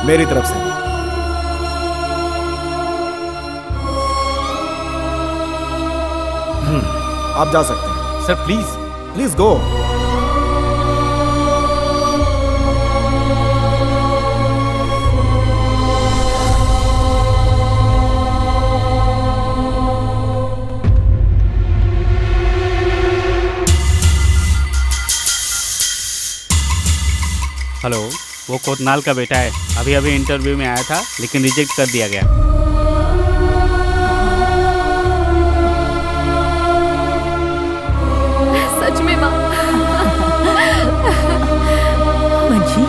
मेरी तरफ से आप जा सकते हैं। Sir please, please go. Hello, वो कोतनाल का बेटा है। अभी अभी इंटरव्यू में आया था लेकिन रिजेक्ट कर दिया गया। सच में माँ। वंशी,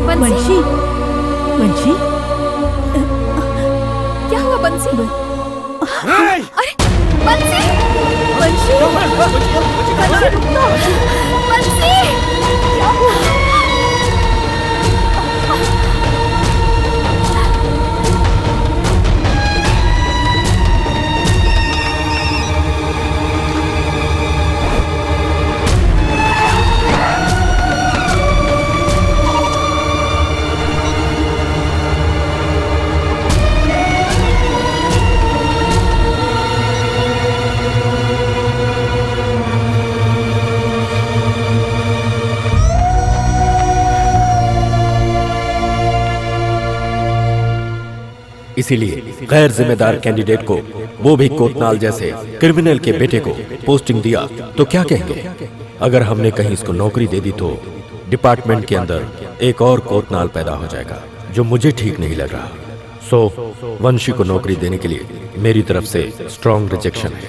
वंशी, वंशी, क्या हुआ बंसी? अरे बंसी! बंसी! बंसी! क्या हुआ? इसीलिए गैर जिम्मेदार कैंडिडेट को, वो भी कोतनाल जैसे क्रिमिनल के बेटे को पोस्टिंग दिया तो क्या कहेंगे? अगर हमने कहीं इसको नौकरी दे दी तो डिपार्टमेंट के अंदर एक और कोतनाल पैदा हो जाएगा, जो मुझे ठीक नहीं लग रहा। सो वंशी को नौकरी देने के लिए मेरी तरफ से स्ट्रॉन्ग रिजेक्शन है।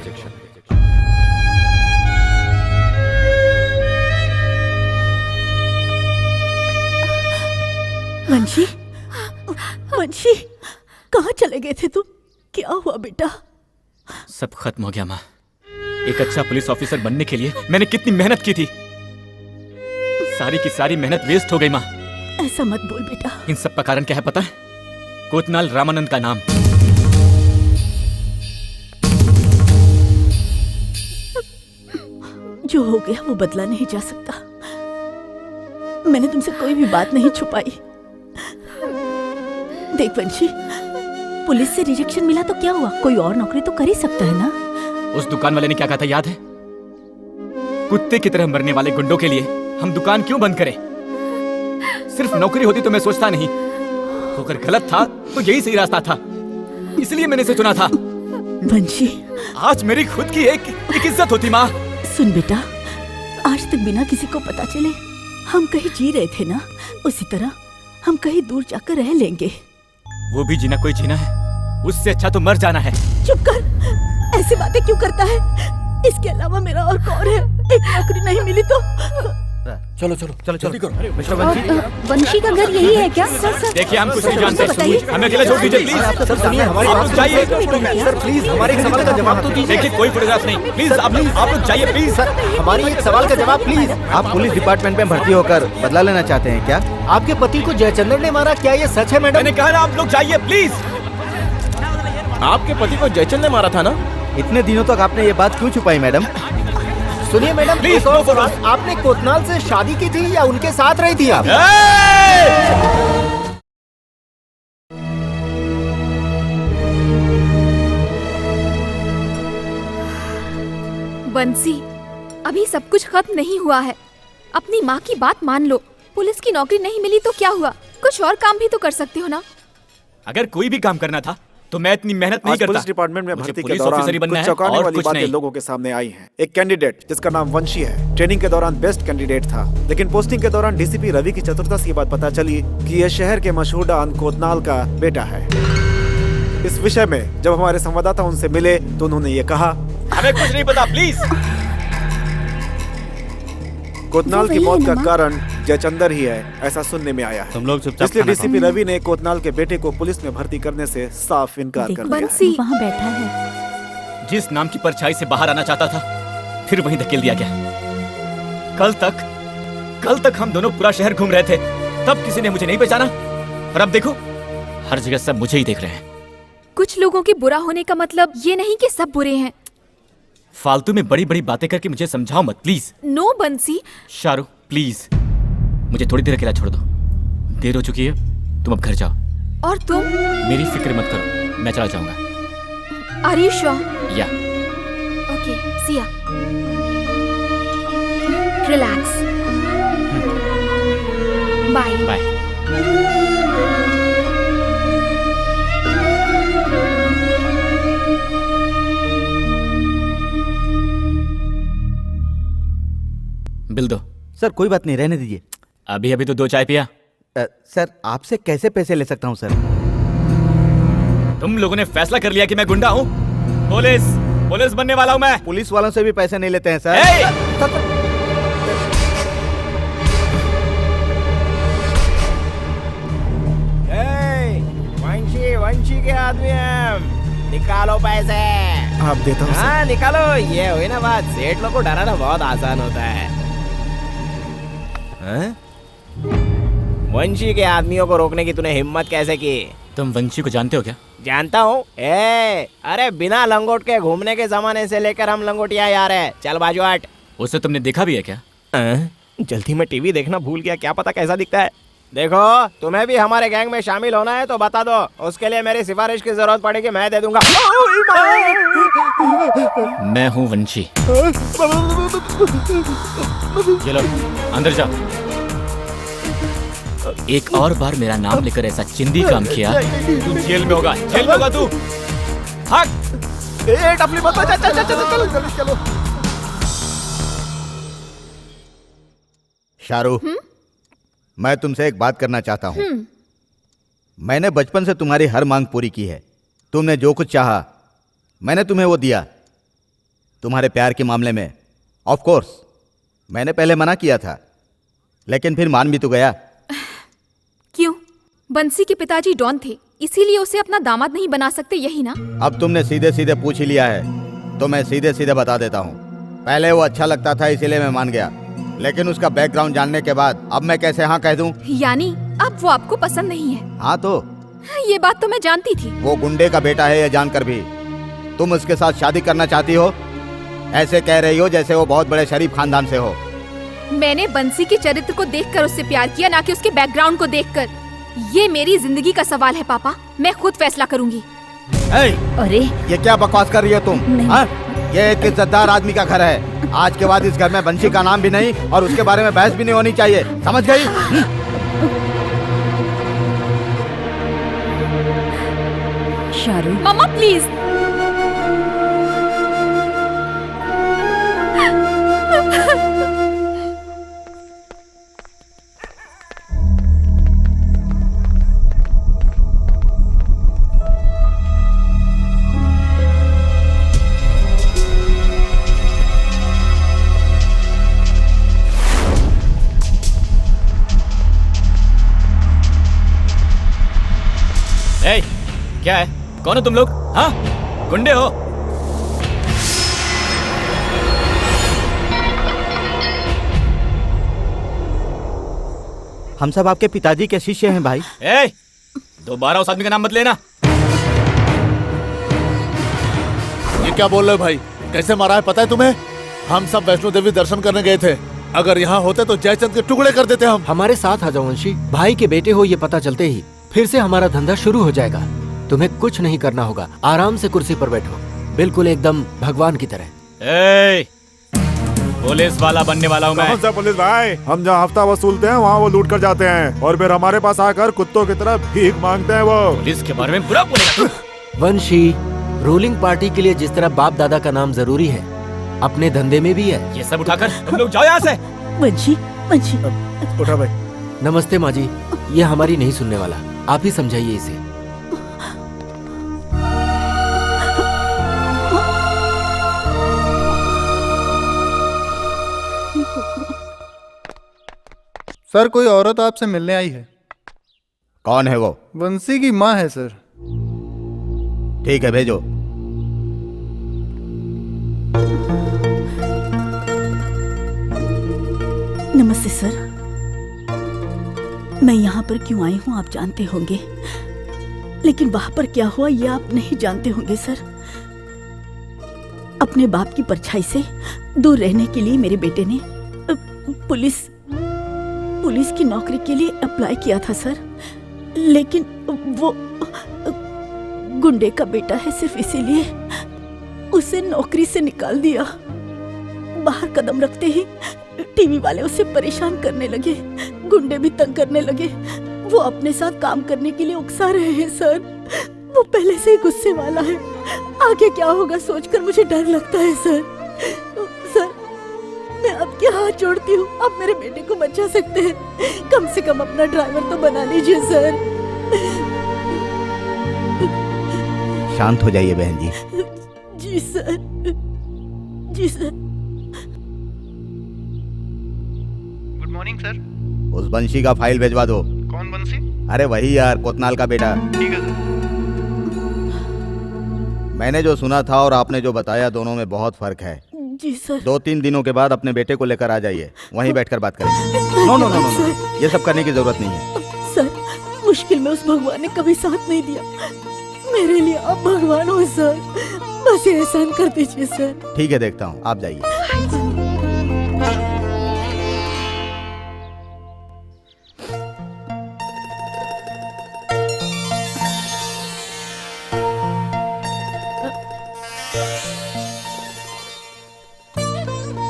वंशी, वंशी, कहाँ चले गए थे तुम? क्या हुआ बेटा? सब खत्म हो गया माँ। एक अच्छा पुलिस ऑफिसर बनने के लिए मैंने कितनी मेहनत की थी, सारी की सारी मेहनत वेस्ट हो गई माँ। ऐसा मत बोल बेटा। इन सब का कारण क्या है पता है? कोतनाल रामानंद का नाम। जो हो गया वो बदला नहीं जा सकता। मैंने तुमसे कोई भी बात नहीं छुपाई। देख वंशी, पुलिस से रिजेक्शन मिला तो क्या हुआ, कोई और नौकरी तो कर ही सकता है ना। उस दुकान वाले ने क्या कहा था याद है? कुत्ते की तरह मरने वाले गुंडों के लिए हम दुकान क्यों बंद करें? सिर्फ नौकरी होती तो मैं सोचता नहीं, अगर गलत था तो यही सही रास्ता था, इसलिए मैंने इसे चुना था। वंशी, आज मेरी खुद की एक इज्जत होती माँ। सुन बेटा, आज तक बिना किसी को पता चले हम कहीं जी रहे थे ना, उसी तरह हम कहीं दूर जाकर रह लेंगे। वो भी जीना कोई जीना है, उससे अच्छा तो मर जाना है। चुप कर, ऐसी बातें क्यों करता है? इसके अलावा मेरा और कौन है? एक नौकरी नहीं मिली तो चलो चलो चलो जल्दी करो मिस्टर वंशी का घर यही है क्या? देखिए हम कुछ नहीं जानते, हमें अकेले छोड़ दीजिए प्लीज। सर सुनिए हमारी आप लोग जाइए सर प्लीज हमारे एक सवाल का जवाब तो दीजिए। देखिए कोई फोटोग्राफ नहीं, प्लीज आप लोग जाइए प्लीज। सर हमारी एक सवाल का जवाब प्लीज। आप पुलिस डिपार्टमेंट में भर्ती होकर बदला लेना चाहते हैं क्या? आपके पति को जयचंद्र ने मारा, क्या ये सच है मैडम? मैंने कहा ना आप लोग जाइए प्लीज। आपके पति को जयचंद ने मारा था ना? इतने दिनों तक आपने ये बात क्यों छुपाई मैडम? सुनिए मैडम, एक और सवाल, आपने कोतनाल से शादी की थी या उनके साथ रही थी आप? बंसी, अभी सब कुछ खत्म नहीं हुआ है। अपनी माँ की बात मान लो। पुलिस की नौकरी नहीं मिली तो क्या हुआ? कुछ और काम भी तो कर सकते हो ना। अगर कोई भी काम करना था तो मैं इतनी मेहनत नहीं करता। पुलिस डिपार्टमेंट में मुझे भर्ती के पुलिस दौरान ऑफिसर ही बनना कुछ है चौंकाने और वाली कुछ बातें नहीं। लोगों के सामने आई हैं। एक कैंडिडेट जिसका नाम वंशी है, ट्रेनिंग के दौरान बेस्ट कैंडिडेट था, लेकिन पोस्टिंग के दौरान डीसीपी रवि की चतुरता से ये बात पता चली कि यह शहर के मशहूर डॉन कोतनाल का बेटा है। इस विषय में जब हमारे संवाददाता उनसे मिले तो उन्होंने ये कहा, हमें कुछ नहीं पता प्लीज। कोतनाल की मौत का कारण जयचंदर ही है, ऐसा सुनने में आया है। तुम लोग चुपचाप इसलिए खाना डीसीपी रवि ने कोतनाल के बेटे को पुलिस में भर्ती करने से साफ इनकार कर दिया है। वहाँ बैठा है। जिस नाम की परछाई से बाहर आना चाहता था फिर वहीं धकेल दिया गया। कल तक हम दोनों पूरा शहर घूम रहे थे, तब किसी ने मुझे नहीं पहचाना, और अब देखो हर जगह सब मुझे ही देख रहे हैं। कुछ लोगों के बुरा होने का मतलब ये नहीं कि सब बुरे हैं। फालतू में बड़ी बड़ी बातें करके मुझे समझाओ मत प्लीज। नो बंसी। शाहरुख प्लीज मुझे थोड़ी देर अकेला छोड़ दो, देर हो चुकी है, तुम अब घर जाओ। और तुम? मेरी फिक्र मत करो, मैं चला जाऊंगा। Are you sure? Yeah okay, see ya. Relax. Bye bye. Bill दो। सर कोई बात नहीं, रहने दीजिए। अभी तो 2 चाय पिया। सर आपसे कैसे पैसे ले सकता हूँ सर? तुम लोगों ने फैसला कर लिया कि मैं गुंडा हूँ। पुलिस बनने वाला हूँ मैं। पुलिस वालों से भी पैसे नहीं लेते हैं सर। वंशी के आदमी हम, निकालो पैसे। आप देता हूँ सर। हाँ निकालो, ये हुई ना बात। सेठ लोग को डराना बहुत आसान होता है। वंशी के आदमियों को रोकने की तूने हिम्मत कैसे की? तुम वंशी को जानते हो क्या? जानता हूँ। अरे बिना लंगोट के घूमने के जमाने से लेकर हम लंगोटिया यार है। चल बाजू हट। उसे तुमने देखा भी है क्या? जल्दी में टीवी देखना भूल गया, क्या पता कैसा दिखता है। देखो तुम्हें भी हमारे गैंग में शामिल होना है तो बता दो, उसके लिए मेरी सिफारिश की जरूरत पड़ेगी, मैं दे दूंगा। मैं हूँ वंशी। चलो अंदर जाओ। एक और बार मेरा नाम लेकर ऐसा चिंदी काम किया तू जेल में होगा, जेल में होगा तू। टपली मत बजा, चलो चलो। शाहरुख, मैं तुमसे एक बात करना चाहता हूँ। मैंने बचपन से तुम्हारी हर मांग पूरी की है। तुमने जो कुछ चाहा मैंने तुम्हें वो दिया। तुम्हारे प्यार के मामले में ऑफ कोर्स मैंने पहले मना किया था, लेकिन फिर मान भी तो गया। क्यों? बंसी के पिताजी डॉन थे, इसीलिए उसे अपना दामाद नहीं बना सकते, यही ना? अब तुमने सीधे सीधे पूछ ही लिया है तो मैं सीधे सीधे बता देता हूँ। पहले वो अच्छा लगता था इसीलिए मैं मान गया, लेकिन उसका बैकग्राउंड जानने के बाद अब मैं कैसे हाँ कह दूं? यानी अब वो आपको पसंद नहीं है? हाँ तो ये बात तो मैं जानती थी। वो गुंडे का बेटा है, ये जानकर भी तुम उसके साथ शादी करना चाहती हो? ऐसे कह रही हो जैसे वो बहुत बड़े शरीफ खानदान से हो। मैंने बंसी के चरित्र को देखकर उससे प्यार किया, ना कि उसके बैकग्राउंड को देखकर। ये मेरी जिंदगी का सवाल है पापा, मैं खुद फैसला करूंगी। अरे ये क्या बकवास कर रही हो तुम? हाँ? ये एक इज्जतदार आदमी का घर है। आज के बाद इस घर में बंशी का नाम भी नहीं और उसके बारे में बहस भी नहीं होनी चाहिए, समझ गई? शाहरुख। मम्मा प्लीज। ए, क्या है? कौन हो तुम लोग? हाँ, गुंडे हो? हम सब आपके पिताजी के शिष्य हैं भाई। ए, दोबारा उस आदमी का नाम मत लेना। ये क्या बोल रहे हो भाई? कैसे मारा है पता है तुम्हें? हम सब वैष्णो देवी दर्शन करने गए थे। अगर यहाँ होते तो जयचंद के टुकड़े कर देते हम। हमारे साथ आ जाओ वंशी। भाई के बेटे हो ये पता चलते ही फिर से हमारा धंधा शुरू हो जाएगा। तुम्हें कुछ नहीं करना होगा, आराम से कुर्सी पर बैठो, बिल्कुल एकदम भगवान की तरह। ए, पुलिस वाला बनने वाला हूँ मैं। कौन सा पुलिस भाई? हम जहाँ हफ्ता वसूलते हैं वहाँ वो लूट कर जाते हैं और फिर हमारे पास आकर कुत्तों की तरह भीख मांगते हैं वो। पुलिस के बारे में बुरा बोलेगा। वंशी, रूलिंग पार्टी के लिए जिस तरह बाप दादा का नाम जरूरी है, अपने धंधे में भी है। ये सब उठाकर तुम लोग जाओ यहाँ से। वंशी, वंशी। उठा भाई। नमस्ते माँ जी, ये हमारी नहीं सुनने वाला, आप ही समझाइए इसे। सर, कोई औरत आपसे मिलने आई है। कौन है वो? वंशी की माँ है सर। ठीक है, भेजो। नमस्ते सर, मैं यहाँ पर क्यों आई हूँ आप जानते होंगे, लेकिन वहां पर क्या हुआ ये आप नहीं जानते होंगे सर। अपने बाप की परछाई से दूर रहने के लिए मेरे बेटे ने पुलिस की नौकरी के लिए अप्लाई किया था सर, लेकिन वो गुंडे का बेटा है, सिर्फ इसीलिए उसे नौकरी से निकाल दिया। बाहर कदम रखते ही टीवी वाले उसे परेशान करने लगे, गुंडे भी तंग करने लगे। वो अपने साथ काम करने के लिए उकसा रहे हैं सर। वो पहले से ही गुस्से वाला है, आगे क्या होगा सोचकर मुझे डर लगता है सर। सर, मैं आपके हाथ जोड़ती हूँ, आप मेरे बेटे को बचा सकते हैं, कम से कम अपना ड्राइवर तो बना लीजिए सर। शांत हो जाइए बहन जी। जी सर, जी सर। Good morning sir. उस बंशी का फाइल भेजवा दो। कौन बंशी? अरे वही यार, कोतनाल का बेटा। ठीक है सर। मैंने जो सुना था और आपने जो बताया, दोनों में बहुत फर्क है। जी सर। 2-3 दिनों के बाद अपने बेटे को लेकर आ जाइए, वहीं बैठकर बात करेंगे। नो नो नो नो, ये सब करने की जरूरत नहीं है सर। मुश्किल में उस भगवान ने कभी साथ नहीं दिया, मेरे लिए आप भगवान हो सर, बस ये एहसान कर दीजिए सर। ठीक है, देखता हूँ, आप जाइए।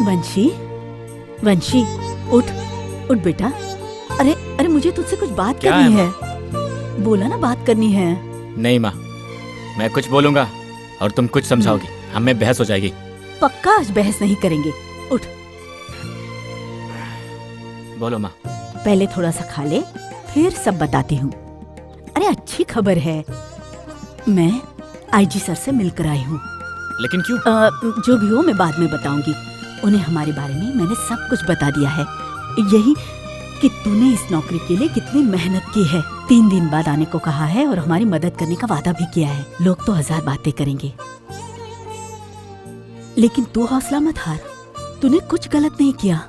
वंशी, वंशी, उठ उठ बेटा। अरे अरे, मुझे तुझसे कुछ बात क्या करनी है है। बोला ना बात करनी है। नहीं माँ, मैं कुछ बोलूंगा और तुम कुछ समझाओगी, हमें बहस हो जाएगी। पक्का आज बहस नहीं करेंगे, उठ। बोलो माँ। पहले थोड़ा सा खा ले, फिर सब बताती हूँ। अरे अच्छी खबर है, मैं आईजी सर से मिलकर आई हूँ। लेकिन क्यों? जो भी हो मैं बाद में बताऊंगी। उन्हें हमारे बारे में मैंने सब कुछ बता दिया है, यही कि तूने इस नौकरी के लिए कितनी मेहनत की है। 3 दिन बाद आने को कहा है और हमारी मदद करने का वादा भी किया है। लोग तो 1000 बातें करेंगे, लेकिन तू हौसला मत हार, तूने कुछ गलत नहीं किया।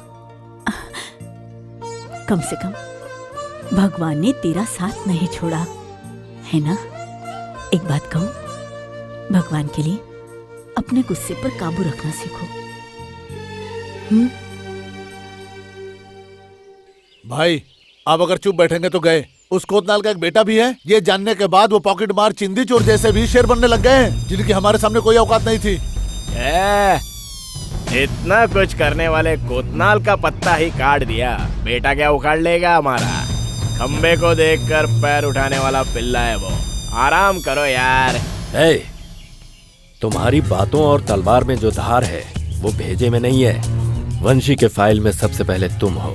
कम से कम भगवान ने तेरा साथ नहीं छोड़ा है ना। एक बात कहूं, भगवान के लिए अपने गुस्से पर काबू रखना सीखो। भाई, आप अगर चुप बैठेंगे तो गए। उस कोतनाल का एक बेटा भी है, ये जानने के बाद वो पॉकेट मार चिंदी चोर जैसे भी शेर बनने लग गए हैं, जिनकी हमारे सामने कोई औकात नहीं थी। इतना कुछ करने वाले कोतनाल का पत्ता ही काट दिया, बेटा क्या उखाड़ लेगा हमारा। खंबे को देखकर पैर उठाने वाला पिल्ला है वो। आराम करो यार। तुम्हारी बातों और तलवार में जो धार है वो भेजे में नहीं है। वंशी के फाइल में सबसे पहले तुम हो,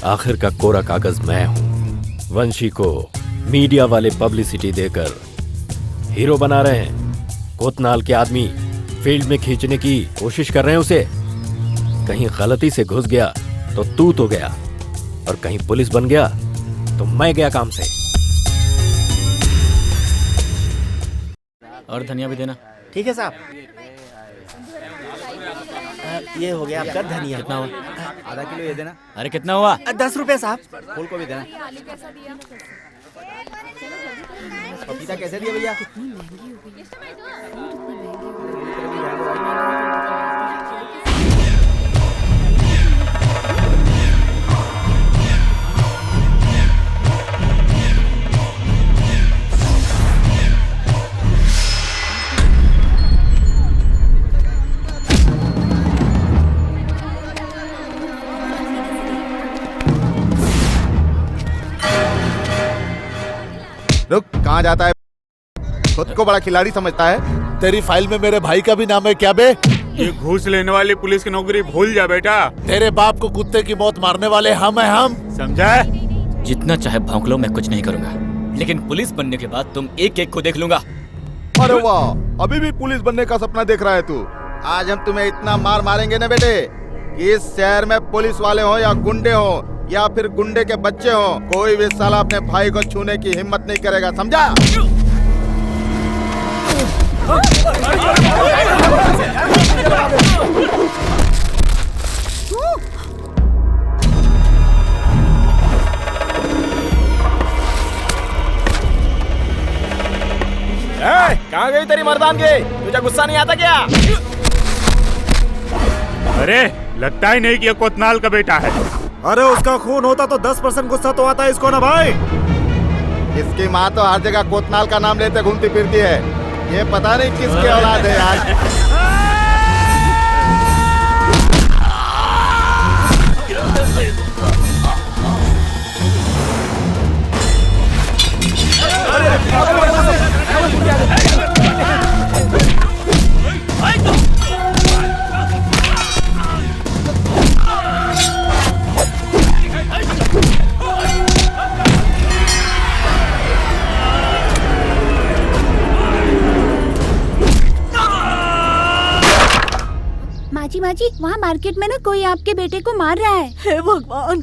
आखिर का कोरा कागज मैं हूं। वंशी को मीडिया वाले पब्लिसिटी देकर हीरो बना रहे हैं। कोतनाल के आदमी फील्ड में खींचने की कोशिश कर रहे हैं उसे। कहीं गलती से घुस गया तो तू तो गया, और कहीं पुलिस बन गया तो मैं गया काम से। और धनिया भी देना। ठीक है साहब। ये हो गया आपका धनिया। कितना हुआ? आधा किलो ये देना। अरे कितना हुआ? 10 रुपए साहब। फूल को भी देना। पपीता कैसे दिया भैया? रुक, कहाँ जाता है? खुद को बड़ा खिलाड़ी समझता है। तेरी फाइल में मेरे भाई का भी नाम है क्या बे? ये घूस लेने वाली पुलिस की नौकरी भूल जा बेटा। तेरे बाप को कुत्ते की मौत मारने वाले हम हैं हम। समझा? जितना चाहे भौंक लो, मैं कुछ नहीं करूंगा, लेकिन पुलिस बनने के बाद तुम एक एक को देख लूंगा। अरे वाह, अभी भी पुलिस बनने का सपना देख रहा है तू। आज हम तुम्हें इतना मार मारेंगे ना बेटे कि इस शहर में पुलिस वाले हो या गुंडे हो या फिर गुंडे के बच्चे हो, कोई भी साला अपने भाई को छूने की हिम्मत नहीं करेगा, समझा? कहाँ गई तेरी मर्दानगी? तुझे गुस्सा नहीं आता क्या? अरे लगता ही नहीं कि ये कोतनाल का बेटा है। अरे उसका खून होता तो 10% गुस्सा तो आता है इसको ना भाई। इसकी माँ तो हर जगह कोतनाल का नाम लेते घूमती फिरती है। ये पता नहीं किसकी औलाद है यार। माजी, वहाँ मार्केट में ना कोई आपके बेटे को मार रहा है। हे भगवान!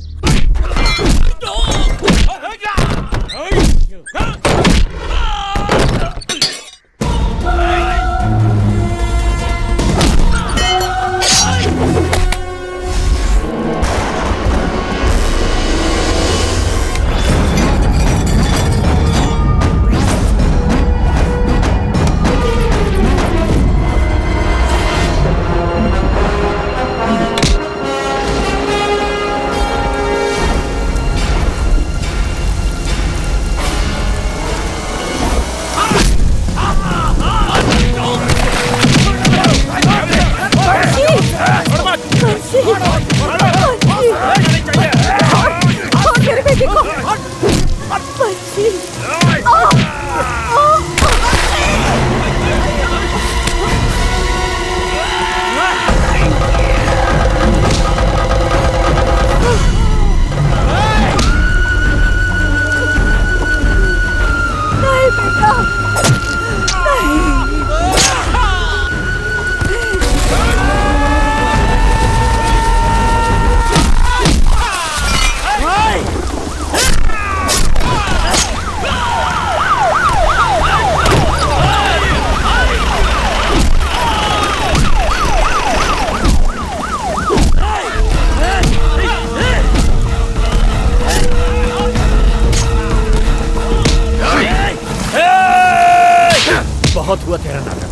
बहुत हुआ तेरा नाटक।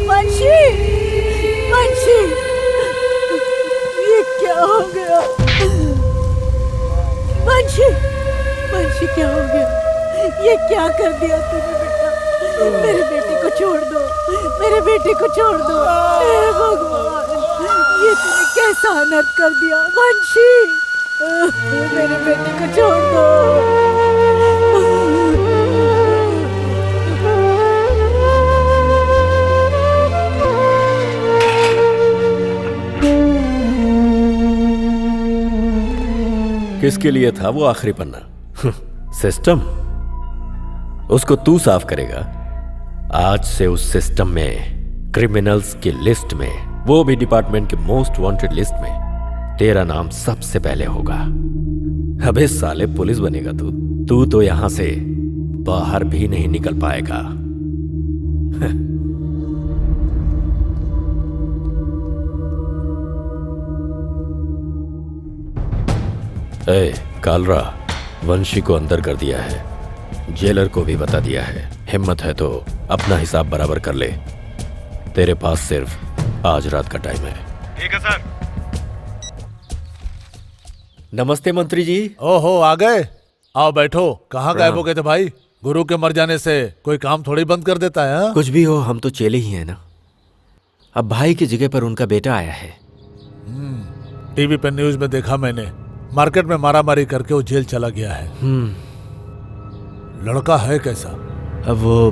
वंशी! वंशी! ये क्या हो गया? वंशी! वंशी क्या हो गया? ये क्या कर दिया तूने बेटा? मेरे बेटे को छोड़ दो, मेरे बेटे को छोड़ दो। हे भगवान, ये तूने कैसा अनर्थ कर दिया? वंशी! मेरे बेटे को छोड़ दो। किसके लिए था वो आखिरी पन्ना? सिस्टम। उसको तू साफ करेगा। आज से उस सिस्टम में, क्रिमिनल्स की लिस्ट में, वो भी डिपार्टमेंट के मोस्ट वांटेड लिस्ट में तेरा नाम सबसे पहले होगा। अबे साले, पुलिस बनेगा तू तो यहां से बाहर भी नहीं निकल पाएगा। ए, कालरा, वंशी को अंदर कर दिया है, जेलर को भी बता दिया है। हिम्मत है तो अपना हिसाब बराबर कर ले। तेरे पास सिर्फ आज रात का टाइम है। ठीक है सर। नमस्ते मंत्री जी। ओहो, आ गए। आओ बैठो। कहाँ गायब हो गए थे भाई? गुरु के मर जाने से कोई काम थोड़ी बंद कर देता है। कुछ भी हो, हम तो चेले ही हैं ना। अब भाई की जगह पर उनका बेटा आया है। टीवी पर न्यूज में देखा मैंने, मार्केट में मारामारी करके वो जेल चला गया है। लड़का है कैसा? अब वो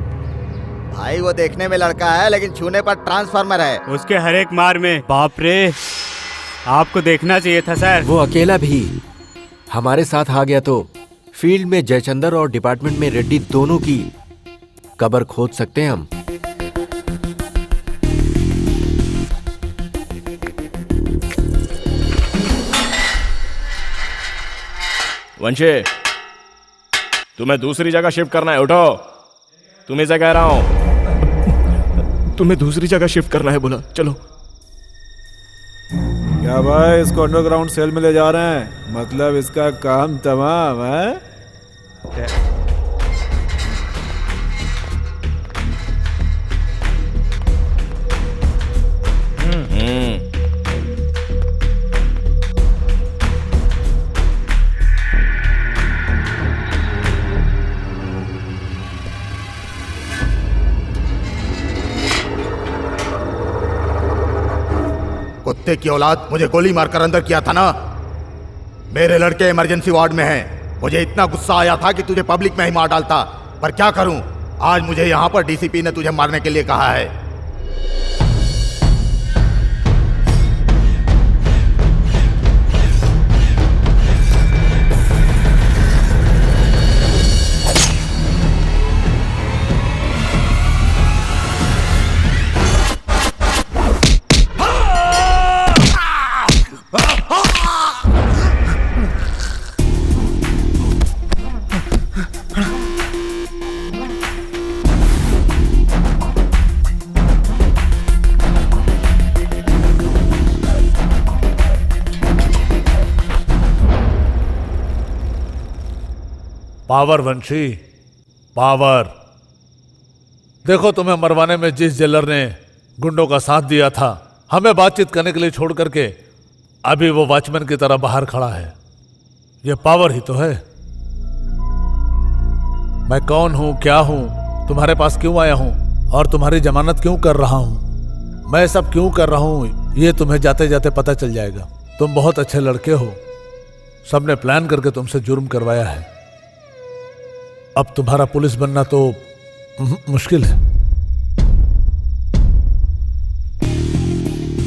भाई वो देखने में लड़का है लेकिन छूने पर ट्रांसफार्मर है। उसके हर एक मार में बाप रे, आपको देखना चाहिए था सर। वो अकेला भी हमारे साथ आ गया तो फील्ड में जयचंदर और डिपार्टमेंट में रेड्डी दोनों की कब्र खोद सकते हैं हम। वंशे, तुम्हें दूसरी जगह शिफ्ट करना है, उठो। तुम्हें से कह रहा हूं। तुम्हें दूसरी जगह शिफ्ट करना है बोला, चलो। क्या भाई, इसको अंडरग्राउंड सेल में ले जा रहे हैं? मतलब इसका काम तमाम है? कुत्ते की औलाद, मुझे गोली मारकर अंदर किया था ना। मेरे लड़के इमरजेंसी वार्ड में हैं। मुझे इतना गुस्सा आया था कि तुझे पब्लिक में ही मार डालता, पर क्या करूं, आज मुझे यहां पर डीसीपी ने तुझे मारने के लिए कहा है। पावर वंशी, पावर। देखो, तुम्हें मरवाने में जिस जेलर ने गुंडों का साथ दिया था, हमें बातचीत करने के लिए छोड़ करके अभी वो वॉचमैन की तरह बाहर खड़ा है। ये पावर ही तो है। मैं कौन हूं, क्या हूं, तुम्हारे पास क्यों आया हूं और तुम्हारी जमानत क्यों कर रहा हूं, मैं सब क्यों कर रहा हूं, ये तुम्हें जाते जाते पता चल जाएगा। तुम बहुत अच्छे लड़के हो, सबने प्लान करके तुमसे जुर्म करवाया है। अब तुम्हारा पुलिस बनना तो मुश्किल है।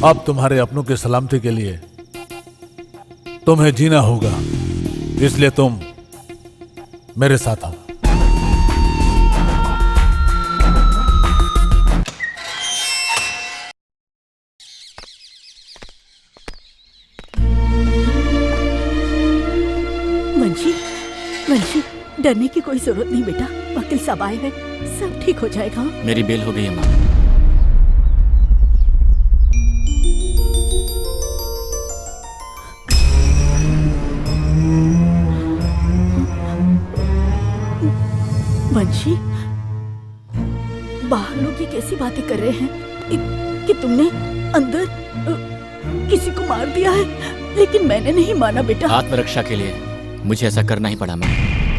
अब तुम्हारे अपनों की सलामती के लिए तुम्हें जीना होगा, इसलिए तुम मेरे साथ आओ। वंशी, वंशी, डरने की कोई जरूरत नहीं बेटा। वकील साहब आए हैं, सब ठीक हो जाएगा। मेरी बेल हो गई है माँ। वंशी, बाहर लोग ये कैसी बातें कर रहे हैं कि तुमने अंदर किसी को मार दिया है, लेकिन मैंने नहीं माना बेटा। आत्मरक्षा के लिए मुझे ऐसा करना ही पड़ा माँ।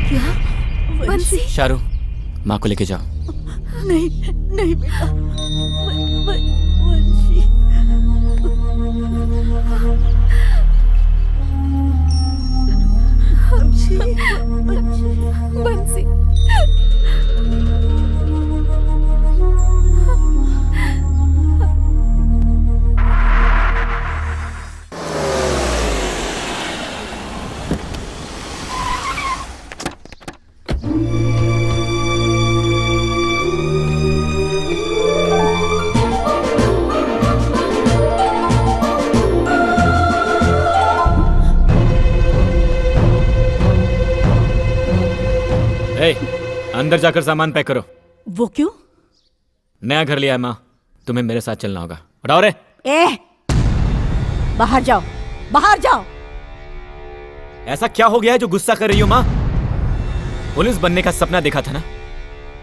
क्या? वंशी, शारू, माँ को लेके जाओ। नहीं नहीं बेटा, वंशी। बंसी, अंदर जाकर सामान पैक करो। वो क्यों? नया घर लिया है माँ, तुम्हें मेरे साथ चलना होगा। उठाओ रे। बाहर जाओ, बाहर जाओ। ऐसा क्या हो गया है जो गुस्सा कर रही हो माँ? पुलिस बनने का सपना देखा था ना,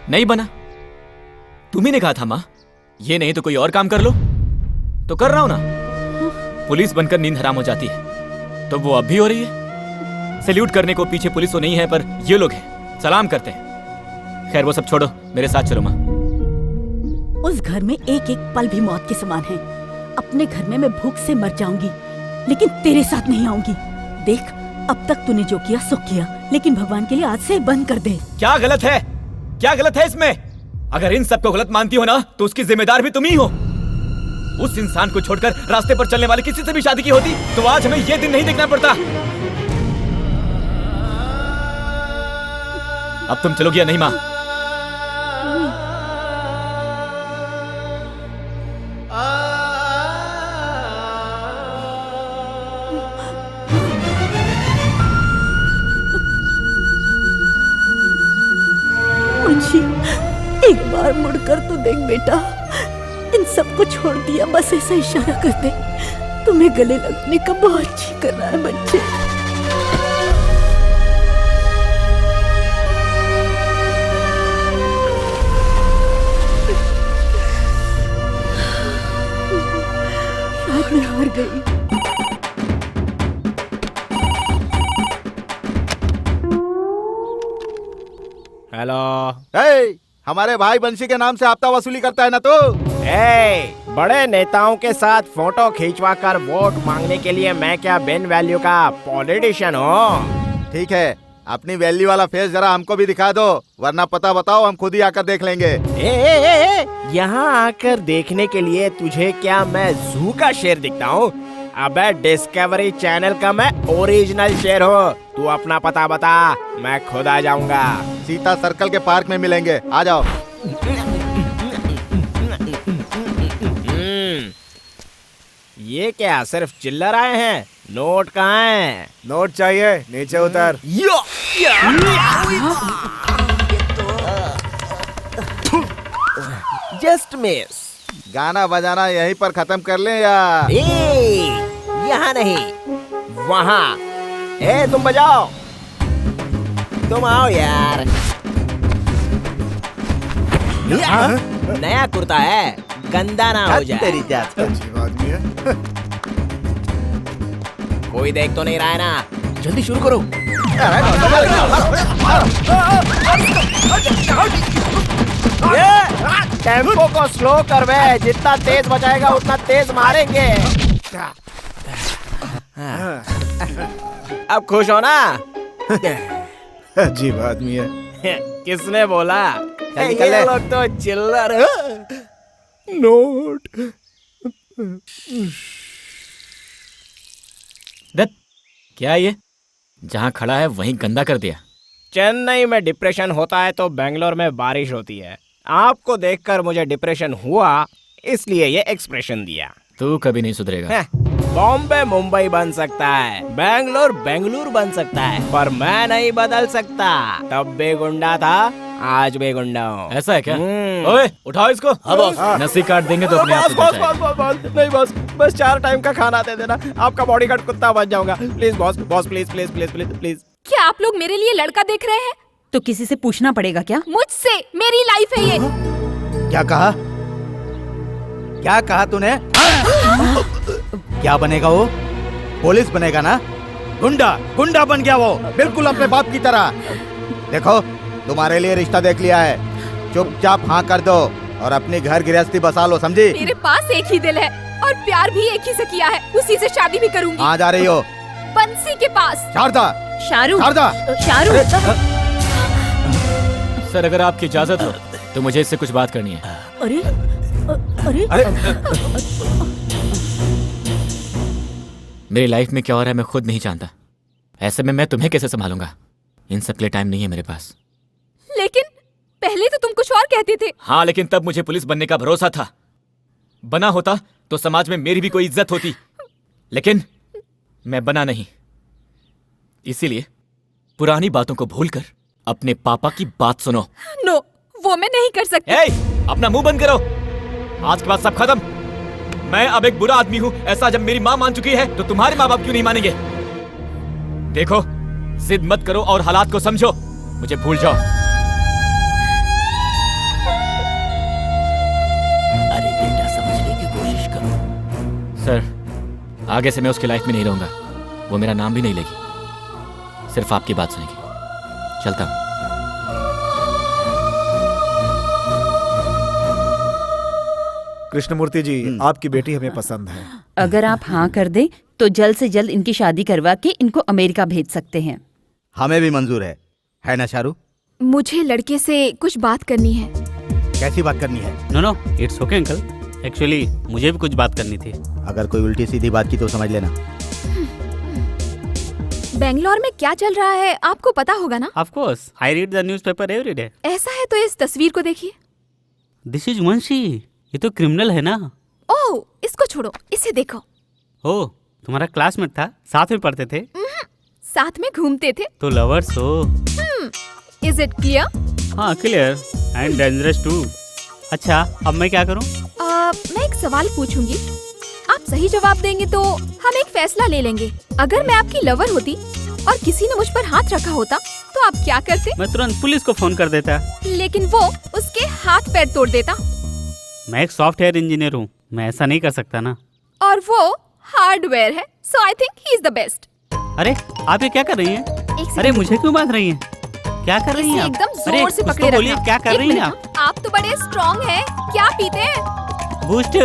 नहीं बना। तुम्ही ने कहा था माँ, ये नहीं तो कोई और काम कर लो। तो कर रहा हूं ना। पुलिस बनकर नींद हराम हो जाती है, तो वो अब भी हो रही है। सैल्यूट करने को पीछे पुलिस तो नहीं है, पर ये लोग हैं, सलाम करते हैं। खैर वो सब छोड़ो, मेरे साथ चलो माँ। उस घर में एक एक पल भी मौत के समान है। अपने घर में मैं भूख से मर जाऊंगी, लेकिन तेरे साथ नहीं आऊंगी। देख, अब तक तूने जो किया सो किया, लेकिन भगवान के लिए आज से बंद कर दे। क्या गलत है? क्या गलत है इसमें? अगर इन सबको गलत मानती हो ना, तो उसकी जिम्मेदार भी तुम ही हो। उस इंसान को छोड़कर रास्ते पर चलने वाले किसी से भी शादी की होती, तो आज हमें ये दिन नहीं देखना पड़ता। अब तुम चलोगी या नहीं माँ? मुझे एक बार मुड़कर तो देख बेटा, इन सबको छोड़ दिया, बस ऐसा इशारा कर दे। तुम्हें गले लगने का बहुत जी कर रहा है बच्चे। शायद मैं हार गई। हेलो। हमारे भाई बंशी के नाम से हफ्ता वसूली करता है ना तू? बड़े नेताओं के साथ फोटो खींचवा कर वोट मांगने के लिए मैं क्या बिन वैल्यू का पॉलिटिशियन हूँ? ठीक है, अपनी वैल्यू वाला फेस जरा हमको भी दिखा दो, वरना पता बताओ, हम खुद ही आकर देख लेंगे। यहाँ आकर देखने के लिए तुझे क्या मैं जू का शेर दिखता हूँ? अबे डिस्कवरी चैनल का मैं ओरिजिनल शेर हूँ। तू अपना पता बता, मैं खुद आ जाऊंगा। सीता सर्कल के पार्क में मिलेंगे, आ जाओ। ये क्या सिर्फ चिल्लर आए हैं? नोट कहाँ हैं? नोट चाहिए, नीचे उतर। Just miss. गाना बजाना यहीं पर खत्म कर ले या? यहाँ नहीं, वहाँ। तुम बजाओ, तुम आओ यार। नया कुर्ता है, गंदा ना हो जाए। तेरी जात। अजीब आदमी है। कोई देख तो नहीं रहा है ना? जल्दी शुरू करो। टेम्पो को स्लो कर बे, जितना तेज बजाएगा उतना तेज मारेंगे। अब खुश हो ना? अजीब आदमी है। किसने बोला? निकल ये लोग तो चिल्लर। नोट। क्या ये? जहाँ खड़ा है वहीं गंदा कर दिया। चेन्नई में डिप्रेशन होता है तो बेंगलोर में बारिश होती है। आपको देखकर मुझे डिप्रेशन हुआ, इसलिए ये एक्सप्रेशन दिया। तू कभी नहीं सुधरेगा। बॉम्बे मुंबई बन सकता है, बेंगलोर बेंगलुरु बन सकता है, पर मैं नहीं बदल सकता। तब भी गुंडा था, आज भी गुंडा हूँ। ऐसा है क्या? ओए, उठाओ इसको। हाँ बॉस। नसी काट देंगे तो अपने आप से बॉस नहीं बॉस, बस 4 टाइम का खाना दे देना, आपका बॉडीगार्ड कुत्ता बन जाऊंगा। Please boss, boss please please please please please. क्या आप लोग मेरे लिए लड़का देख रहे हैं? तो किसी से पूछना पड़ेगा क्या? मुझसे, मेरी लाइफ है ये। क्या कहा? क्या कहा तूने? क्या बनेगा वो? पुलिस बनेगा ना? गुंडा, गुंडा बन गया वो, बिल्कुल अपने बाप की तरह। देखो, तुम्हारे लिए रिश्ता देख लिया है, चुपचाप हाँ कर दो और अपनी घर गृहस्थी बसा लो, समझी? मेरे पास एक ही दिल है और प्यार भी एक ही से किया है, उसी से शादी भी करूंगी। कहाँ जा रही हो? बंसी के पास। शारदा, शाहरुख, शारदा, शाहरुख। सर, अगर आपकी इजाजत हो तो मुझे इससे कुछ बात करनी है। अरे अरे मेरी लाइफ में क्या हो रहा है मैं खुद नहीं जानता। ऐसे में मैं तुम्हें कैसे संभालूंगा? इन सब के लिए टाइम नहीं है मेरे पास। लेकिन पहले तो तुम कुछ और कहते थे। हाँ, लेकिन तब मुझे पुलिस बनने का भरोसा था। बना होता तो समाज में मेरी भी कोई इज्जत होती, लेकिन मैं बना नहीं। इसीलिए पुरानी बातों को भूलकर अपने पापा की बात सुनो। नो, वो मैं नहीं कर सकती। अपना मुंह बंद करो। आज के बाद सब खत्म। मैं अब एक बुरा आदमी हूँ, ऐसा जब मेरी माँ मान चुकी है तो तुम्हारे माँ बाप क्यों नहीं मानेंगे? देखो, जिद मत करो और हालात को समझो, मुझे भूल जाओ। अरे बेटा, समझने की कोशिश करो। सर, आगे से मैं उसकी लाइफ में नहीं रहूंगा। वो मेरा नाम भी नहीं लेगी, सिर्फ आपकी बात सुनेगी। चलता हूँ। कृष्णमूर्ति जी, आपकी बेटी हमें पसंद है। अगर आप हाँ कर दें तो जल्द से जल्द इनकी शादी करवा के इनको अमेरिका भेज सकते हैं। हमें भी मंजूर है ना शारू? मुझे लड़के से कुछ बात करनी है। कैसी बात करनी है? No, it's okay uncle. Actually मुझे भी कुछ बात करनी थी। अगर कोई उल्टी सीधी बात की तो समझ लेना। बेंगलोर में क्या चल रहा है आपको पता होगा ना? Of course, I read the newspaper every day. ऐसा है तो इस तस्वीर को देखिए। दिस इज वंशी। ये तो क्रिमिनल है ना? ओह, इसको छोड़ो, इसे देखो। ओह, तुम्हारा क्लासमेट था, साथ में पढ़ते थे? साथ में घूमते थे। तो लवर्स हो? Is it clear? हाँ, क्लियर एंड डेंजरस टू। अच्छा, अब मैं क्या करूँ? मैं एक सवाल पूछूंगी, आप सही जवाब देंगे तो हम एक फैसला ले लेंगे। अगर मैं आपकी लवर होती और किसी ने मुझ पर हाथ रखा होता तो आप क्या करते? मैं तुरंत पुलिस को फोन कर देता। लेकिन वो उसके हाथ पैर तोड़ देता। मैं एक सॉफ्टवेयर इंजीनियर हूँ, मैं ऐसा नहीं कर सकता ना। और वो हार्डवेयर है, so I think he is the best. अरे, आप ये क्या कर रही हैं? अरे, मुझे क्यों बांध रही हैं? क्या कर रही हैं आप? एकदम अरे, जोर से कुछ पकड़े तो बोलिए, रखना। क्या कर एक रही हैं मिनट, आप? आप तो बड़े स्ट्रॉन्ग हैं। क्या पीते हैं? बूस्ट।